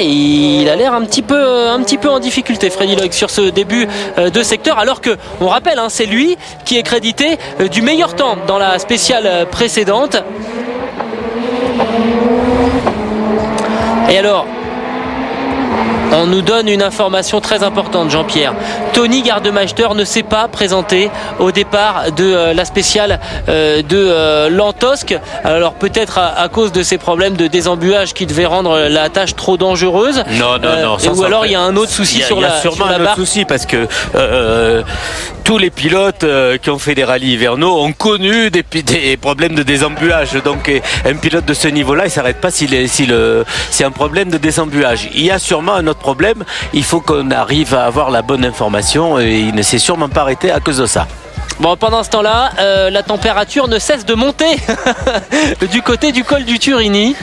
Il a l'air un petit peu en difficulté, Freddy Loix, sur ce début de secteur, alors que, on rappelle, c'est lui qui est crédité du meilleur temps dans la spéciale précédente. Et alors, on nous donne une information très importante, Jean-Pierre. Tony Gardemeister ne s'est pas présenté au départ de la spéciale de Lantosque. Alors peut-être à cause de ces problèmes de désembuage qui devaient rendre la tâche trop dangereuse. Non. Ou alors il y a un autre souci sur la barre. Il y a sûrement un autre souci parce que tous les pilotes qui ont fait des rallyes hivernaux ont connu des problèmes de désembuage. Donc un pilote de ce niveau-là, il ne s'arrête pas s'il y a un problème de désembuage. Il y a sûrement un autre problème. Il faut qu'on arrive à avoir la bonne information et il ne s'est sûrement pas arrêté à cause de ça. Bon, pendant ce temps-là, la température ne cesse de monter du côté du col du Turini.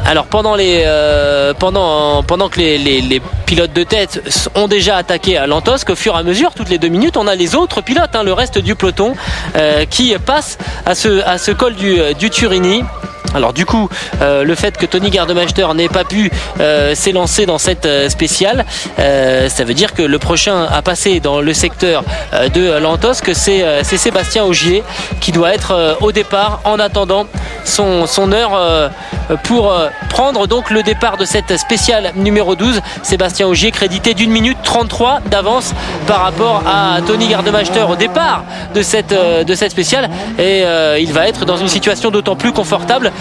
Alors pendant que les pilotes de tête ont déjà attaqué à Lantosque, au fur et à mesure, toutes les 2 minutes, on a les autres pilotes, le reste du peloton, qui passent à ce col du Turini. Alors du coup, le fait que Tony Gardemeister n'ait pas pu s'élancer dans cette spéciale, ça veut dire que le prochain à passer dans le secteur de Lantosque, c'est Sébastien Ogier qui doit être au départ en attendant son heure pour prendre donc le départ de cette spéciale numéro 12. Sébastien Ogier crédité d'1 minute 33 d'avance par rapport à Tony Gardemeister au départ de cette spéciale, et il va être dans une situation d'autant plus confortable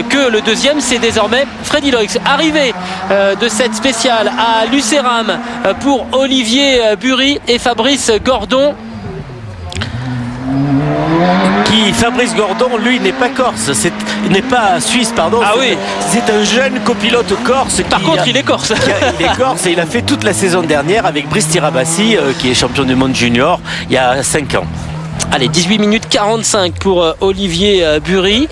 que le deuxième, c'est désormais Freddy Loix. Arrivé de cette spéciale à Lucéram pour Olivier Bury et Fabrice Gordon. Fabrice Gordon, lui, n'est pas corse, n'est pas suisse, pardon. Ah oui, c'est un jeune copilote corse. Par contre, il est corse. Il est corse et il a fait toute la saison dernière avec Brice Tirabassi, qui est champion du monde junior il y a 5 ans. Allez, 18 minutes 45 pour Olivier Bury.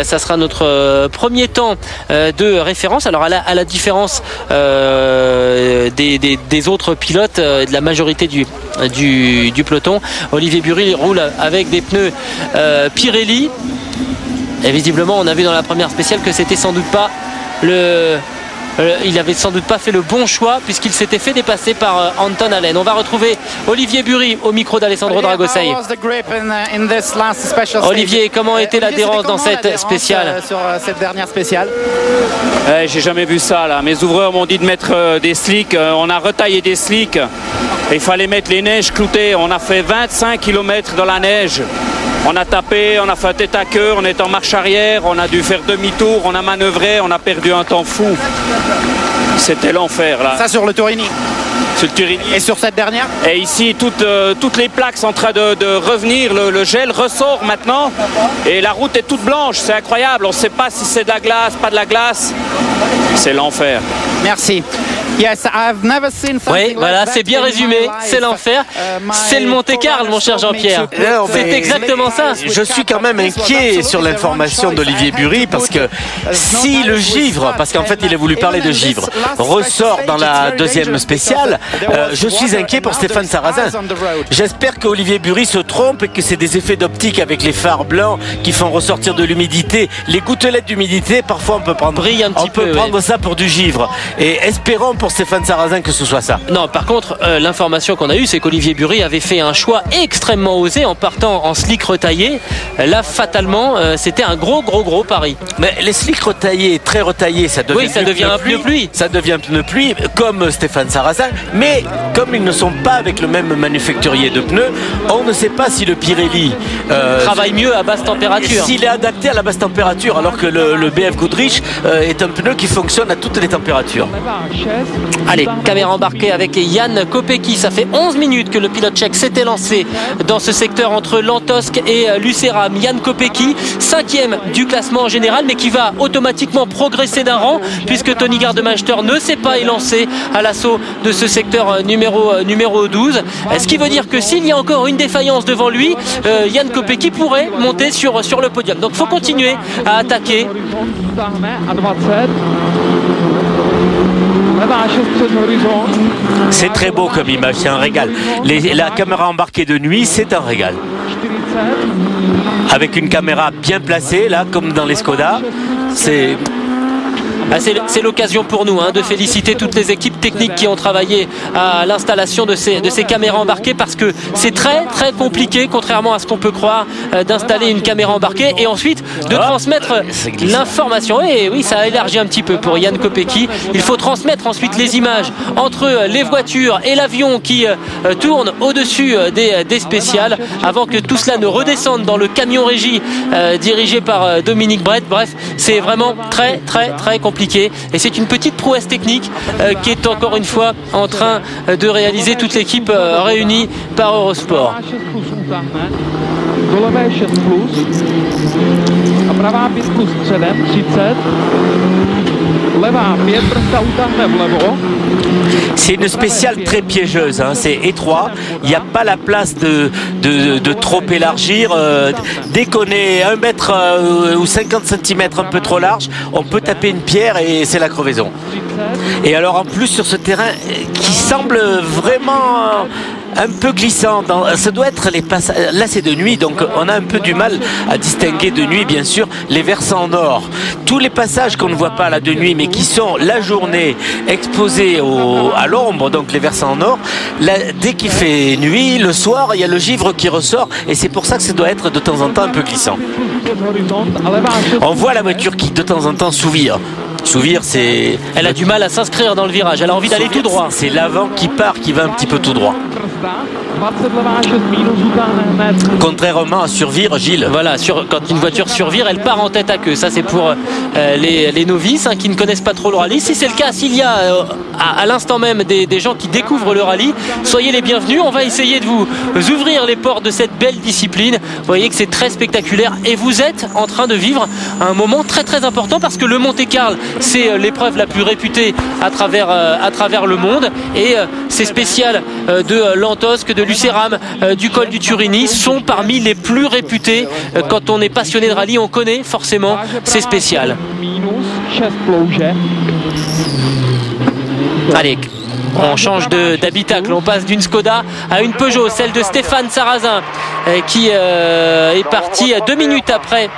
Ça sera notre premier temps de référence. Alors à la différence des autres pilotes, de la majorité du peloton, Olivier Bury roule avec des pneus Pirelli. Et visiblement, on a vu dans la première spéciale que c'était sans doute pas il avait sans doute pas fait le bon choix puisqu'il s'était fait dépasser par Anton Allen. On va retrouver Olivier Bury au micro d'Alessandro Dragosei. Olivier, comment était l'adhérence dans cette spéciale? Sur cette dernière spéciale. J'ai jamais vu ça là. Mes ouvreurs m'ont dit de mettre des slicks. On a retaillé des slicks. Il fallait mettre les neiges cloutées. On a fait 25 km dans la neige. On a tapé, on a fait tête à queue, on est en marche arrière, on a dû faire demi-tour, on a manœuvré, on a perdu un temps fou. C'était l'enfer là. Ça sur le Turini. Sur le Turini. Et sur cette dernière? Et ici, toutes les plaques sont en train de revenir. Le gel ressort maintenant. Et la route est toute blanche. C'est incroyable. On ne sait pas si c'est de la glace, pas de la glace. C'est l'enfer. Merci. Yes, I've never seen oui, voilà, c'est bien résumé, c'est l'enfer. C'est le Monte-Carlo, mon cher Jean-Pierre. C'est exactement ça. Je suis quand même inquiet sur l'information d'Olivier Bury parce que si le givre, parce qu'en fait il a voulu parler de givre, ressort dans la deuxième spéciale, je suis inquiet pour Stéphane Sarrazin. J'espère qu'Olivier Bury se trompe et que c'est des effets d'optique avec les phares blancs qui font ressortir de l'humidité. Les gouttelettes d'humidité, parfois on peut prendre ça pour du givre. Et espérons pour Stéphane Sarrazin que ce soit ça. Non, par contre, l'information qu'on a eue, c'est qu'Olivier Bury avait fait un choix extrêmement osé en partant en slick retaillé. Là, fatalement, c'était un gros pari. Mais les slicks retaillés, très retaillés, ça devient un pneu pluie. Ça devient pneu pluie, comme Stéphane Sarrazin. Mais comme ils ne sont pas avec le même manufacturier de pneus, on ne sait pas si le Pirelli travaille mieux à basse température. S'il est adapté à la basse température, alors que le BF Goodrich est un pneu qui fonctionne à toutes les températures. Allez, caméra embarquée avec Jan Kopecky. Ça fait 11 minutes que le pilote tchèque s'était lancé dans ce secteur entre Lantosque et Lucéram. Jan Kopecky, 5e du classement général, mais qui va automatiquement progresser d'un rang puisque Tony Gardemeister ne s'est pas élancé à l'assaut de ce secteur numéro 12. Ce qui veut dire que s'il y a encore une défaillance devant lui, Jan Kopecky pourrait monter sur le podium. Donc il faut continuer à attaquer. C'est très beau comme image, c'est un régal. La caméra embarquée de nuit, c'est un régal. Avec une caméra bien placée, là, comme dans les Skoda, c'est... C'est l'occasion pour nous de féliciter toutes les équipes techniques qui ont travaillé à l'installation de ces caméras embarquées, parce que c'est très très compliqué, contrairement à ce qu'on peut croire, d'installer une caméra embarquée et ensuite de transmettre l'information. Et oui, ça a élargi un petit peu pour Jan Kopecky. Il faut transmettre ensuite les images entre les voitures et l'avion qui tourne au-dessus des spéciales avant que tout cela ne redescende dans le camion régie dirigé par Dominique Brett. Bref, c'est vraiment très très très compliqué. Et c'est une petite prouesse technique qui est encore une fois en train de réaliser toute l'équipe réunie par Eurosport. C'est une spéciale très piégeuse, c'est étroit, il n'y a pas la place de trop élargir. Dès qu'on est 1 mètre ou 50 cm un peu trop large, on peut taper une pierre et c'est la crevaison. Et alors en plus sur ce terrain qui semble vraiment un peu glissant, ça doit être les passages, là c'est de nuit donc on a un peu du mal à distinguer de nuit bien sûr les versants nord. Tous les passages qu'on ne voit pas là de nuit mais qui sont la journée exposés à l'ombre, donc les versants nord, là, dès qu'il fait nuit, le soir il y a le givre qui ressort et c'est pour ça que ça doit être de temps en temps un peu glissant. On voit la voiture qui de temps en temps souvire. Souvir, c'est... Elle a du mal à s'inscrire dans le virage, elle a envie d'aller tout droit. C'est l'avant qui part, qui va un petit peu tout droit. Contrairement à survir, Gilles. Voilà, quand une voiture survire, elle part en tête à queue. Ça, c'est pour les novices qui ne connaissent pas trop le rallye. Si c'est le cas, s'il y a à l'instant même des gens qui découvrent le rallye, soyez les bienvenus. On va essayer de vous ouvrir les portes de cette belle discipline. Vous voyez que c'est très spectaculaire et vous êtes en train de vivre un moment très très important parce que le Monte-Carlo, c'est l'épreuve la plus réputée à travers le monde et ces spéciales de Lantosque, de Lucéram, du col du Turini sont parmi les plus réputés. Quand on est passionné de rallye, on connaît forcément ces spéciales. Allez, on change d'habitacle, on passe d'une Skoda à une Peugeot, celle de Stéphane Sarrazin qui est parti 2 minutes après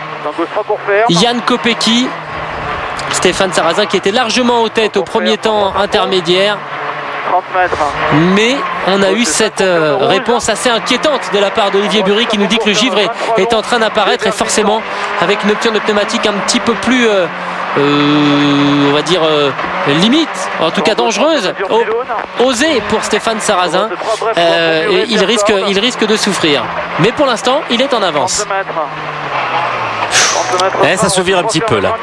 Jan Kopecky. Stéphane Sarrazin qui était largement en tête au premier temps intermédiaire. Mais on a eu cette réponse assez inquiétante de la part d'Olivier Bury qui nous dit que le givre est en train d'apparaître et forcément avec une option de pneumatique un petit peu plus on va dire limite, en tout cas dangereuse, osée pour Stéphane Sarrazin, et il risque de souffrir. Mais pour l'instant, il est en avance. Ça souvire un petit peu là.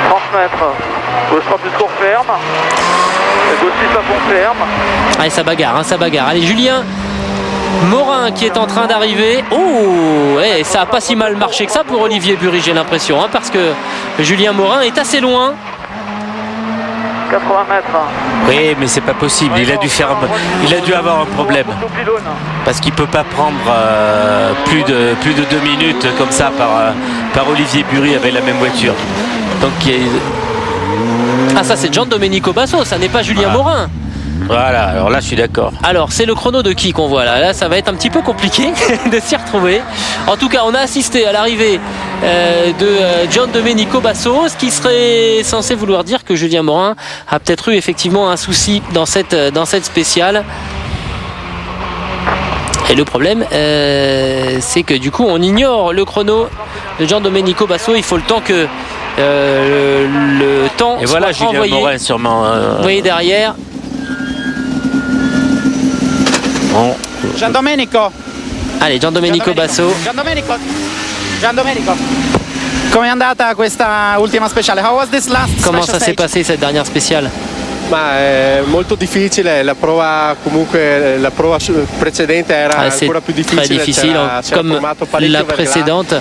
30 mètres. Gauche 3 plus court ferme. Gauche 6 à fond ferme. Allez, ça bagarre, ça bagarre. Allez, Julien Morin qui est en train d'arriver. Oh, ça n'a pas si mal marché que ça pour Olivier Bury, j'ai l'impression, parce que Julien Morin est assez loin. 80 mètres. Oui, mais c'est pas possible. Il a dû avoir un problème parce qu'il peut pas prendre plus de 2 minutes comme ça par Olivier Bury avec la même voiture. Donc ça c'est Giandomenico Basso, ça n'est pas Julien Morin. Voilà, alors là je suis d'accord. Alors c'est le chrono de qui qu'on voit là? Là ça va être un petit peu compliqué de s'y retrouver. En tout cas on a assisté à l'arrivée de Giandomenico Basso, ce qui serait censé vouloir dire que Julien Morin a peut-être eu effectivement un souci dans cette spéciale. Et le problème c'est que du coup on ignore le chrono de Giandomenico Basso. Il faut le temps que le temps et voilà soit Julien envoyé. Morin sûrement Vous voyez derrière. Bon. Giandomenico. Allez, Giandomenico Basso. Giandomenico. Come è andata questa ultima speciale? How was this last Comment special ça s'est stage? passé cette dernière spéciale? Ma è molto difficile, la prova comunque la prova precedente era ancora più difficile. Très difficile, comme la précédente,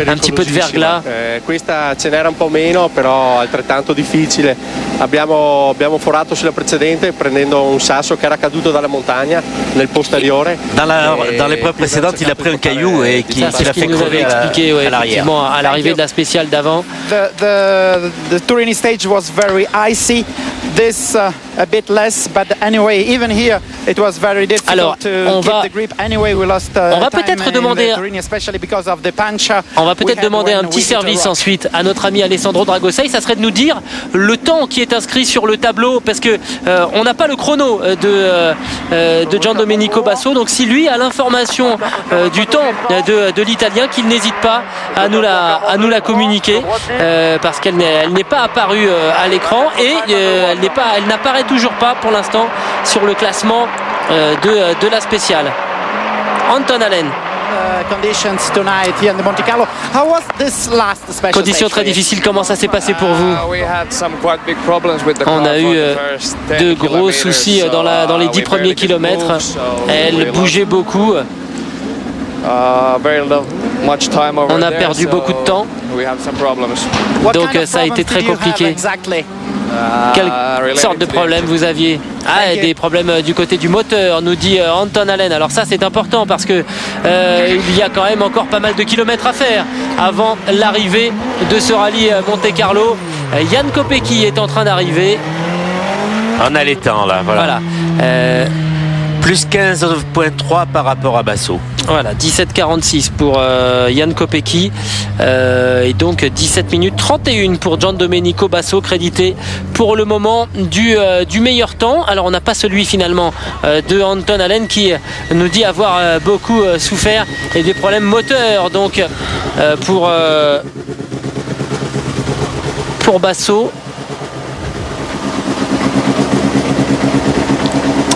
un petit peu de verglas. Questa ce n'era un po' meno, però altrettanto difficile. Abbiamo forato sulla precedente prendendo un sasso che era caduto dalla montagna nel posteriore. Dans l'épreuve précédente, il a pris un caillou et qui l'a fait crever à l'arrière. À l'arrivée de la spéciale d'avant. The Turini stage was very icy. This a bit less, but anyway, even here it was very difficult to keep the grip. Anyway, we lost on va peut-être demander especially because of the pancha. On va peut-être demander un petit service ensuite à notre ami Alessandro Dragosei. Ça serait de nous dire le temps qui est inscrit sur le tableau, parce que on n'a pas le chrono de Giandomenico Basso. Donc si lui a l'information du temps de l'Italien, qu'il n'hésite pas à nous la communiquer, parce qu'elle n'est pas apparue à l'écran et elle n'apparaît toujours pas pour l'instant sur le classement de la spéciale. Anton Allen. Conditions très difficiles, comment ça s'est passé pour vous? On a eu de gros soucis dans les 10 premiers kilomètres. Elle bougeait beaucoup. On a perdu beaucoup de temps. Donc ça a été très compliqué. Quelle sorte de problème vous aviez? Des problèmes du côté du moteur, nous dit Anton Allen. Alors ça c'est important parce que il y a quand même encore pas mal de kilomètres à faire avant l'arrivée de ce rallye Monte Carlo. Jan Kopecky est en train d'arriver. On a les temps là, voilà. Plus 15,3 par rapport à Basso. Voilà, 17,46 pour Jan Kopecky et donc 17 minutes 31 pour Giandomenico Basso, crédité pour le moment du meilleur temps. Alors on n'a pas celui finalement de Anton Allen qui nous dit avoir beaucoup souffert et des problèmes moteurs donc pour Basso.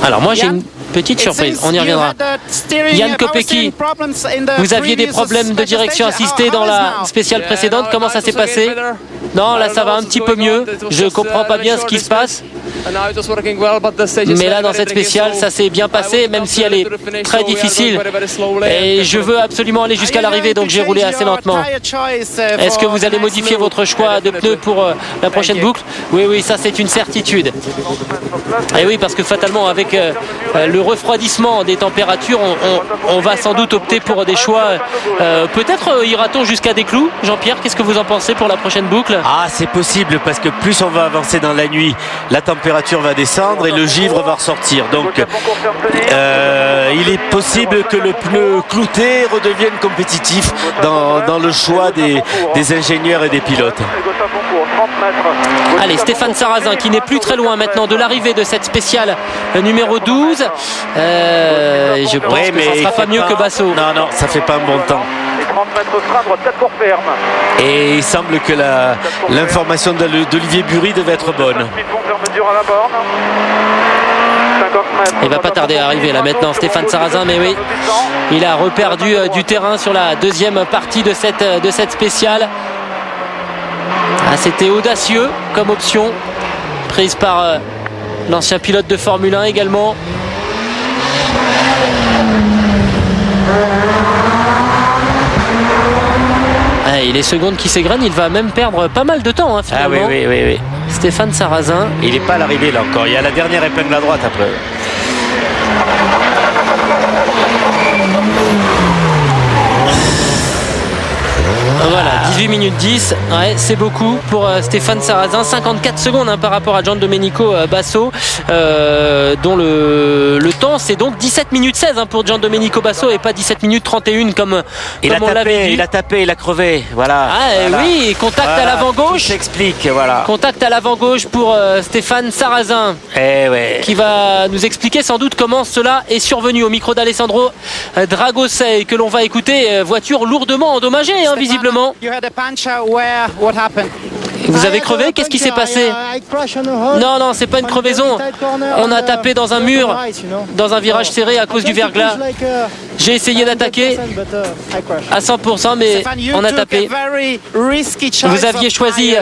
Alors moi j'ai une petite surprise, on y reviendra. Jan Kopecky, vous aviez des problèmes de direction assistée dans la spéciale précédente, comment ça s'est passé? Non, là ça va un petit peu mieux, je comprends pas bien ce qui se passe. Mais là dans cette spéciale ça s'est bien passé, même si elle est très difficile et je veux absolument aller jusqu'à l'arrivée, donc j'ai roulé assez lentement. Est-ce que vous allez modifier votre choix de pneus pour la prochaine boucle? Oui, ça c'est une certitude. Et oui, parce que fatalement avec le refroidissement des températures, on va sans doute opter pour des choix, peut-être ira-t-on jusqu'à des clous. Jean-Pierre, qu'est-ce que vous en pensez pour la prochaine boucle? C'est possible, parce que plus on va avancer dans la nuit, la température va descendre et le givre va ressortir. Donc il est possible que le pneu clouté redevienne compétitif dans le choix des ingénieurs et des pilotes. Allez, Stéphane Sarrazin qui n'est plus très loin maintenant de l'arrivée de cette spéciale numéro 12. Je pense que ça ne sera pas mieux que Basso. Non, ça fait pas un bon temps. 30 mètres frein, droite 4 pour ferme. Et il semble que l'information d'Olivier Bury devait être bonne. Il va pas tarder à arriver là maintenant Stéphane Sarrazin, mais oui, il a reperdu du terrain sur la deuxième partie de cette spéciale. C'était audacieux comme option prise par l'ancien pilote de Formule 1 également. Et les secondes qui s'égrènent, il va même perdre pas mal de temps finalement. Oui. Stéphane Sarrazin. Il n'est pas à l'arrivée là encore. Il y a la dernière épingle à droite après. Voilà, 18 minutes 10, c'est beaucoup pour Stéphane Sarrazin. 54 secondes par rapport à Giandomenico Basso, dont le temps c'est donc 17 minutes 16 pour Giandomenico Basso et pas 17 minutes 31 comme on l'avait dit. Il a tapé, il a crevé, voilà. Oui, contact à l'avant-gauche. S'explique, voilà. Contact à l'avant-gauche pour Stéphane Sarrazin, qui va nous expliquer sans doute comment cela est survenu au micro d'Alessandro Dragosei, que l'on va écouter. Voiture lourdement endommagée, visiblement. Vous avez crevé? Qu'est-ce qui s'est passé? Non, c'est pas une crevaison. On a tapé dans un mur, dans un virage serré à cause du verglas. J'ai essayé d'attaquer à 100%, mais on a tapé. Vous aviez choisi,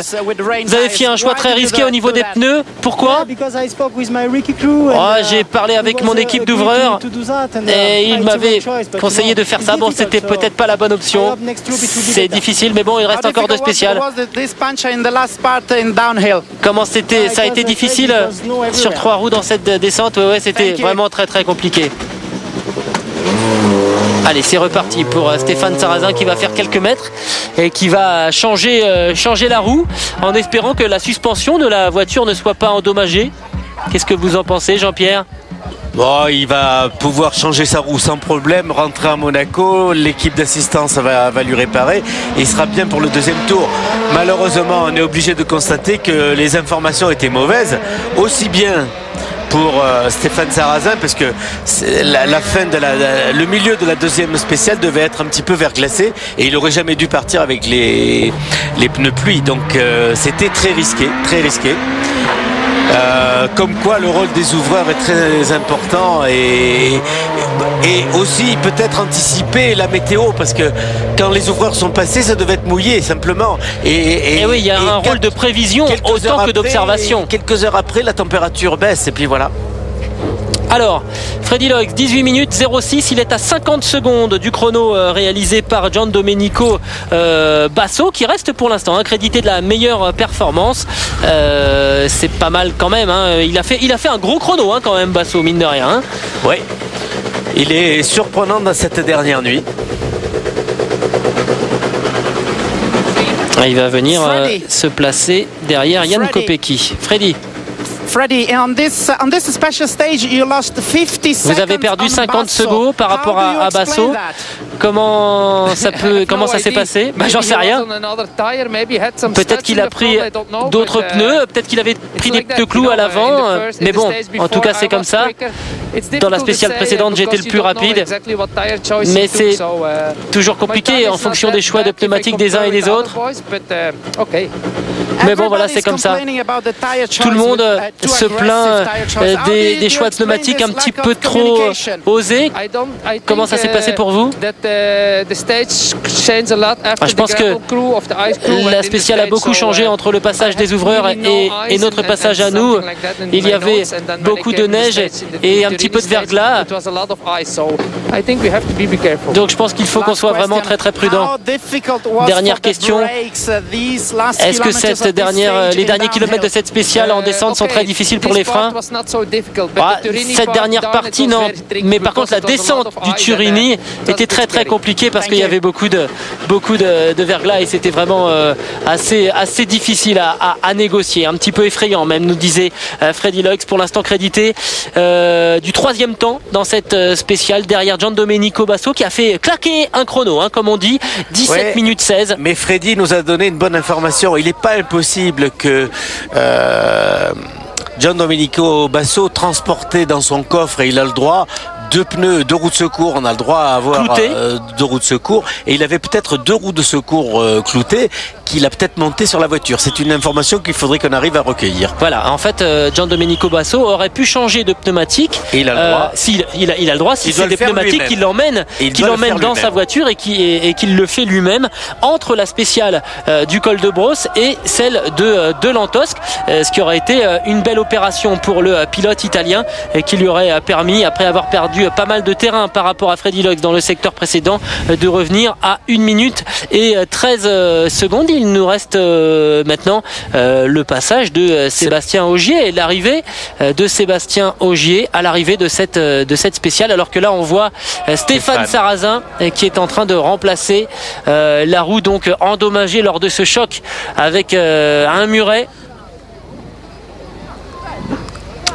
vous avez fait un choix très risqué au niveau des pneus. Pourquoi? J'ai parlé avec mon équipe d'ouvreurs et ils m'avaient conseillé de faire ça. Bon, c'était peut-être pas la bonne option. C'est difficile, mais bon, il reste encore 2 spéciales. Comment c'était? Ça a été difficile sur 3 roues dans cette descente. Ouais, c'était vraiment très très compliqué. Allez, c'est reparti pour Stéphane Sarrazin qui va faire quelques mètres et qui va changer la roue en espérant que la suspension de la voiture ne soit pas endommagée. Qu'est-ce que vous en pensez, Jean-Pierre? Bon, il va pouvoir changer sa roue sans problème, rentrer à Monaco, l'équipe d'assistance va lui réparer et il sera bien pour le 2e tour. Malheureusement, on est obligé de constater que les informations étaient mauvaises, aussi bien pour Stéphane Sarrazin, parce que la fin de le milieu de la 2e spéciale devait être un petit peu verglacé et il n'aurait jamais dû partir avec les pneus pluie, donc c'était très risqué, très risqué. Comme quoi le rôle des ouvreurs est très important et aussi peut-être anticiper la météo, parce que quand les ouvreurs sont passés, ça devait être mouillé simplement. Et oui, il y a un rôle de prévision autant que d'observation. Quelques heures après, la température baisse et puis voilà. Alors, Freddy Loix, 18 minutes 06, il est à 50 secondes du chrono réalisé par Giandomenico Basso, qui reste pour l'instant accrédité de la meilleure performance. C'est pas mal quand même, hein. Il a fait un gros chrono quand même, Basso, mine de rien. Hein. Oui, il est surprenant dans cette dernière nuit. Il va venir se placer derrière Jan Kopecky. Freddy. Freddy, on this special stage, you lost 50 seconds. Vous avez perdu 50 secondes par rapport à Basso. Comment ça s'est passé? J'en sais rien. Peut-être qu'il a pris d'autres pneus, peut-être qu'il avait pris des pneus clous à l'avant. Mais bon, en tout cas, c'est comme ça. Dans la spéciale précédente, j'étais le plus rapide. Mais c'est toujours compliqué en fonction des choix de pneumatiques des uns et des autres. Mais bon, voilà, c'est comme ça. Tout le monde se plaint des choix de pneumatiques un petit peu trop osés. Comment ça s'est passé pour vous? Je pense que la spéciale a beaucoup changé entre le passage des ouvreurs et notre passage à nous. Il y avait beaucoup de neige et un petit peu de verglas. Donc je pense qu'il faut qu'on soit vraiment très très prudent. Dernière question. Est-ce que les derniers kilomètres de cette spéciale en descente sont très difficiles pour les freins? Cette dernière partie, non. Mais par contre, la descente du Turini était très très compliquée parce qu'il y avait beaucoup de verglas et c'était vraiment assez difficile à négocier. Un petit peu effrayant même, nous disait Freddy Loix, pour l'instant crédité du 3e temps dans cette spéciale derrière Giandomenico Basso qui a fait claquer un chrono, comme on dit, 17 minutes 16. Mais Freddy nous a donné une bonne information. Il n'est pas impossible que Giandomenico Basso, transporté dans son coffre, et il a le droit, 2 pneus, 2 roues de secours, on a le droit à avoir 2 roues de secours, et il avait peut-être 2 roues de secours cloutées qu'il a peut-être montées sur la voiture. C'est une information qu'il faudrait qu'on arrive à recueillir. Voilà, en fait, Giandomenico Basso aurait pu changer de pneumatique. Et il a le droit. Il a le droit, si c'est des pneumatiques qui l'emmènent dans sa voiture et qu'il le fait lui-même entre la spéciale du col de Brosse et celle de Lantosque, ce qui aurait été une belle opération pour le pilote italien qui lui aurait permis, après avoir perdu pas mal de terrain par rapport à Freddy Loix dans le secteur précédent, de revenir à 1 minute et 13 secondes. Il nous reste maintenant le passage de Sébastien Ogier et l'arrivée de Sébastien Ogier à l'arrivée de cette spéciale, alors que là on voit Stéphane Sarrazin qui est en train de remplacer la roue donc endommagée lors de ce choc avec un muret.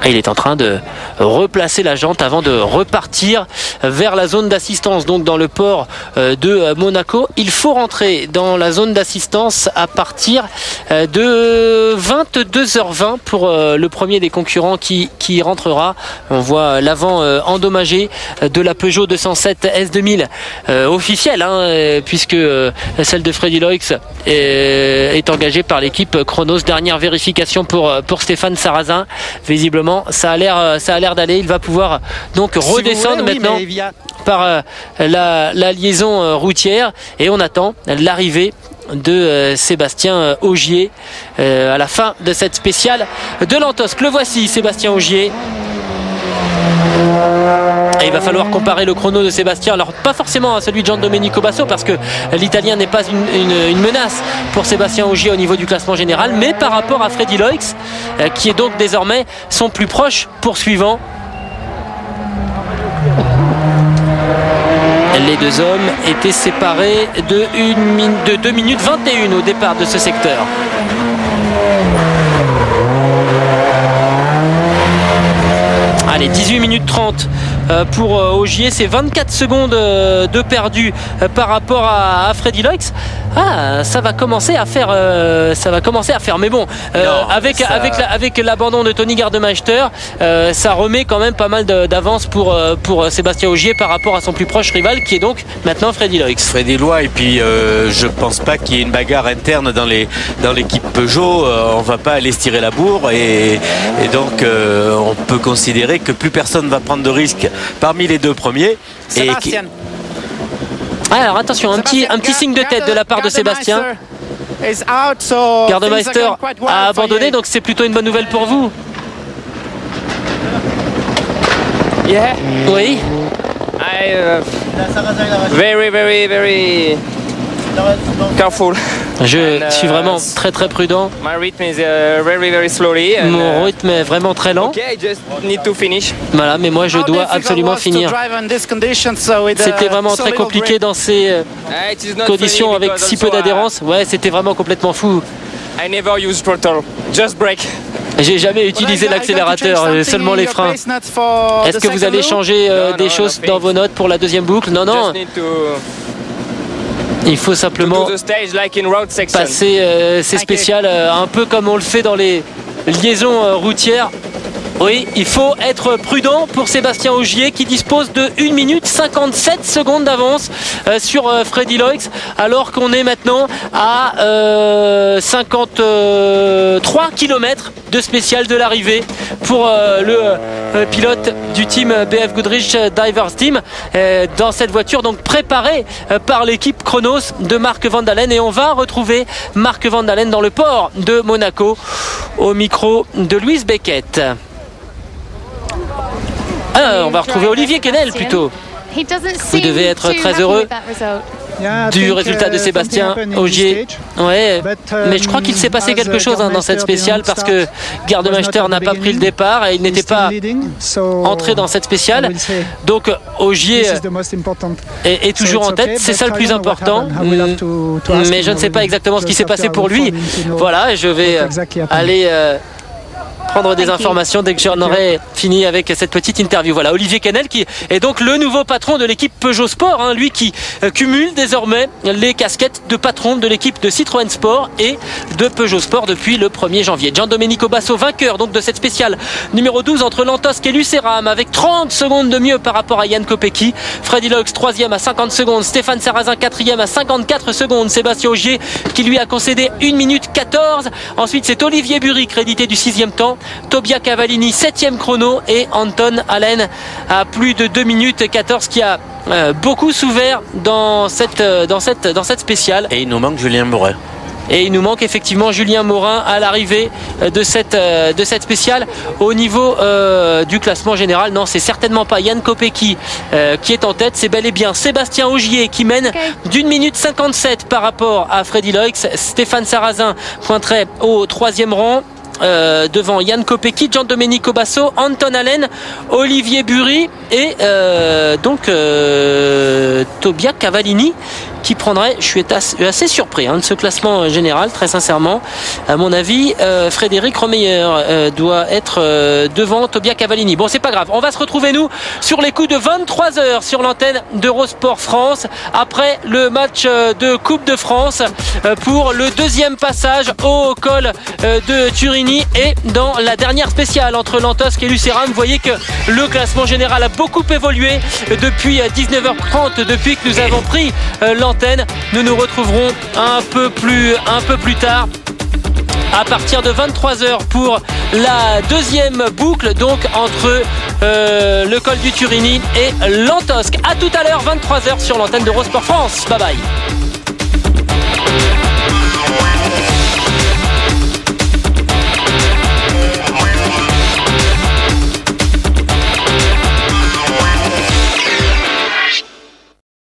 Il est en train de replacer la jante avant de repartir vers la zone d'assistance, donc dans le port de Monaco. Il faut rentrer dans la zone d'assistance à partir de 22h20 pour le premier des concurrents qui rentrera. On voit l'avant endommagé de la Peugeot 207 S2000 officielle, puisque celle de Freddy Loix est engagée par l'équipe Chronos. Dernière vérification pour Stéphane Sarrazin. Visiblement, ça a l'air d'aller. Il va pouvoir donc redescendre maintenant par la liaison routière et on attend l'arrivée de Sébastien Ogier à la fin de cette spéciale de l'Antosque. Le voici, Sébastien Ogier. Et il va falloir comparer le chrono de Sébastien, alors pas forcément à celui de Giandomenico Basso parce que l'Italien n'est pas une menace pour Sébastien Ogier au niveau du classement général, mais par rapport à Freddy Loix qui est donc désormais son plus proche poursuivant. Les deux hommes étaient séparés de 2 minutes 21 au départ de ce secteur. Allez, 18 minutes 30 pour Ogier, c'est 24 secondes de perdu par rapport à Freddy Loix. Ah, ça va commencer à faire, mais bon, avec l'abandon de Tony Gardemeister, ça remet quand même pas mal d'avance pour Sébastien Ogier par rapport à son plus proche rival qui est donc maintenant Freddy Loix. Freddy Loix, et puis je pense pas qu'il y ait une bagarre interne dans l'équipe Peugeot. On va pas aller se tirer la bourre et donc on peut considérer que plus personne va prendre de risques parmi les deux premiers. Sébastien. Alors attention, un petit signe de tête de la part de Sébastien. Gardemeister a abandonné, donc c'est plutôt une bonne nouvelle pour vous. Yeah. Oui. Very careful. Je suis vraiment très prudent. My rhythm is very slowly. Mon rythme est vraiment très lent. Okay, I just need to finish. Voilà, mais moi je dois absolument finir. C'était vraiment très compliqué dans ces conditions avec si peu d'adhérence. Ouais, c'était vraiment complètement fou. I never use throttle, just brake. J'ai jamais utilisé l'accélérateur, seulement les freins. Est-ce que vous allez changer des choses dans vos notes pour la deuxième boucle? Non. Il faut simplement passer ces spéciales un peu comme on le fait dans les liaisons routières. Oui, il faut être prudent pour Sébastien Ogier qui dispose de 1 minute 57 secondes d'avance sur Freddy Loix, alors qu'on est maintenant à 53 km de spécial de l'arrivée pour le pilote du team BF Goodrich Divers Team dans cette voiture donc préparée par l'équipe Chronos de Marc Van Dalen, et on va retrouver Marc Van Dalen dans le port de Monaco au micro de Louise Beckett. On va retrouver Olivier Quesnel plutôt. Vous devez être très heureux du résultat de Sébastien Ogier. Ouais, mais je crois qu'il s'est passé quelque chose dans cette spéciale parce que Gardemeister n'a pas pris le départ et il n'était pas entré dans cette spéciale. Donc Ogier est toujours en tête, c'est ça le plus important. Mais je ne sais pas exactement ce qui s'est passé pour lui. Voilà, je vais aller prendre des informations dès que j'en aurai fini avec cette petite interview. Voilà, Olivier Quesnel qui est donc le nouveau patron de l'équipe Peugeot Sport, hein, lui qui cumule désormais les casquettes de patron de l'équipe de Citroën Sport et de Peugeot Sport depuis le 1er janvier. Giandomenico Basso, vainqueur donc de cette spéciale numéro 12 entre l'Antosque et Lucéram avec 30 secondes de mieux par rapport à Jan Kopecky. Freddy Loix 3e à 50 secondes, Stéphane Sarrazin 4e à 54 secondes, Sébastien Ogier qui lui a concédé 1 minute 14. Ensuite c'est Olivier Bury crédité du 6e temps, Tobia Cavallini 7e chrono et Anton Allen à plus de 2 minutes 14 qui a beaucoup souffert dans cette spéciale. Et il nous manque Julien Morin. Et il nous manque effectivement Julien Morin à l'arrivée de cette spéciale. Au niveau du classement général, non, c'est certainement pas Jan Kopecky qui est en tête, c'est bel et bien Sébastien Ogier qui mène d'1 minute 57 par rapport à Freddy Loix. Stéphane Sarrazin pointerait au 3e rang. Devant Jan Kopecky, Giandomenico Basso, Anton Allen, Olivier Bury et donc Tobia Cavallini qui prendrait, je suis assez surpris de ce classement général, très sincèrement. À mon avis, Frédéric Romeyer doit être devant Tobia Cavallini. Bon, c'est pas grave, on va se retrouver nous sur les coups de 23h sur l'antenne d'Eurosport France après le match de Coupe de France pour le deuxième passage au col de Turini et dans la dernière spéciale entre l'Antosque et Lucéram. Vous voyez que le classement général a beaucoup évolué depuis 19h30, depuis que nous avons pris l'antenne. Nous nous retrouverons un peu plus tard à partir de 23h pour la deuxième boucle, donc entre le col du Turini et l'Antosque. A tout à l'heure, 23h sur l'antenne d'Eurosport France. Bye bye.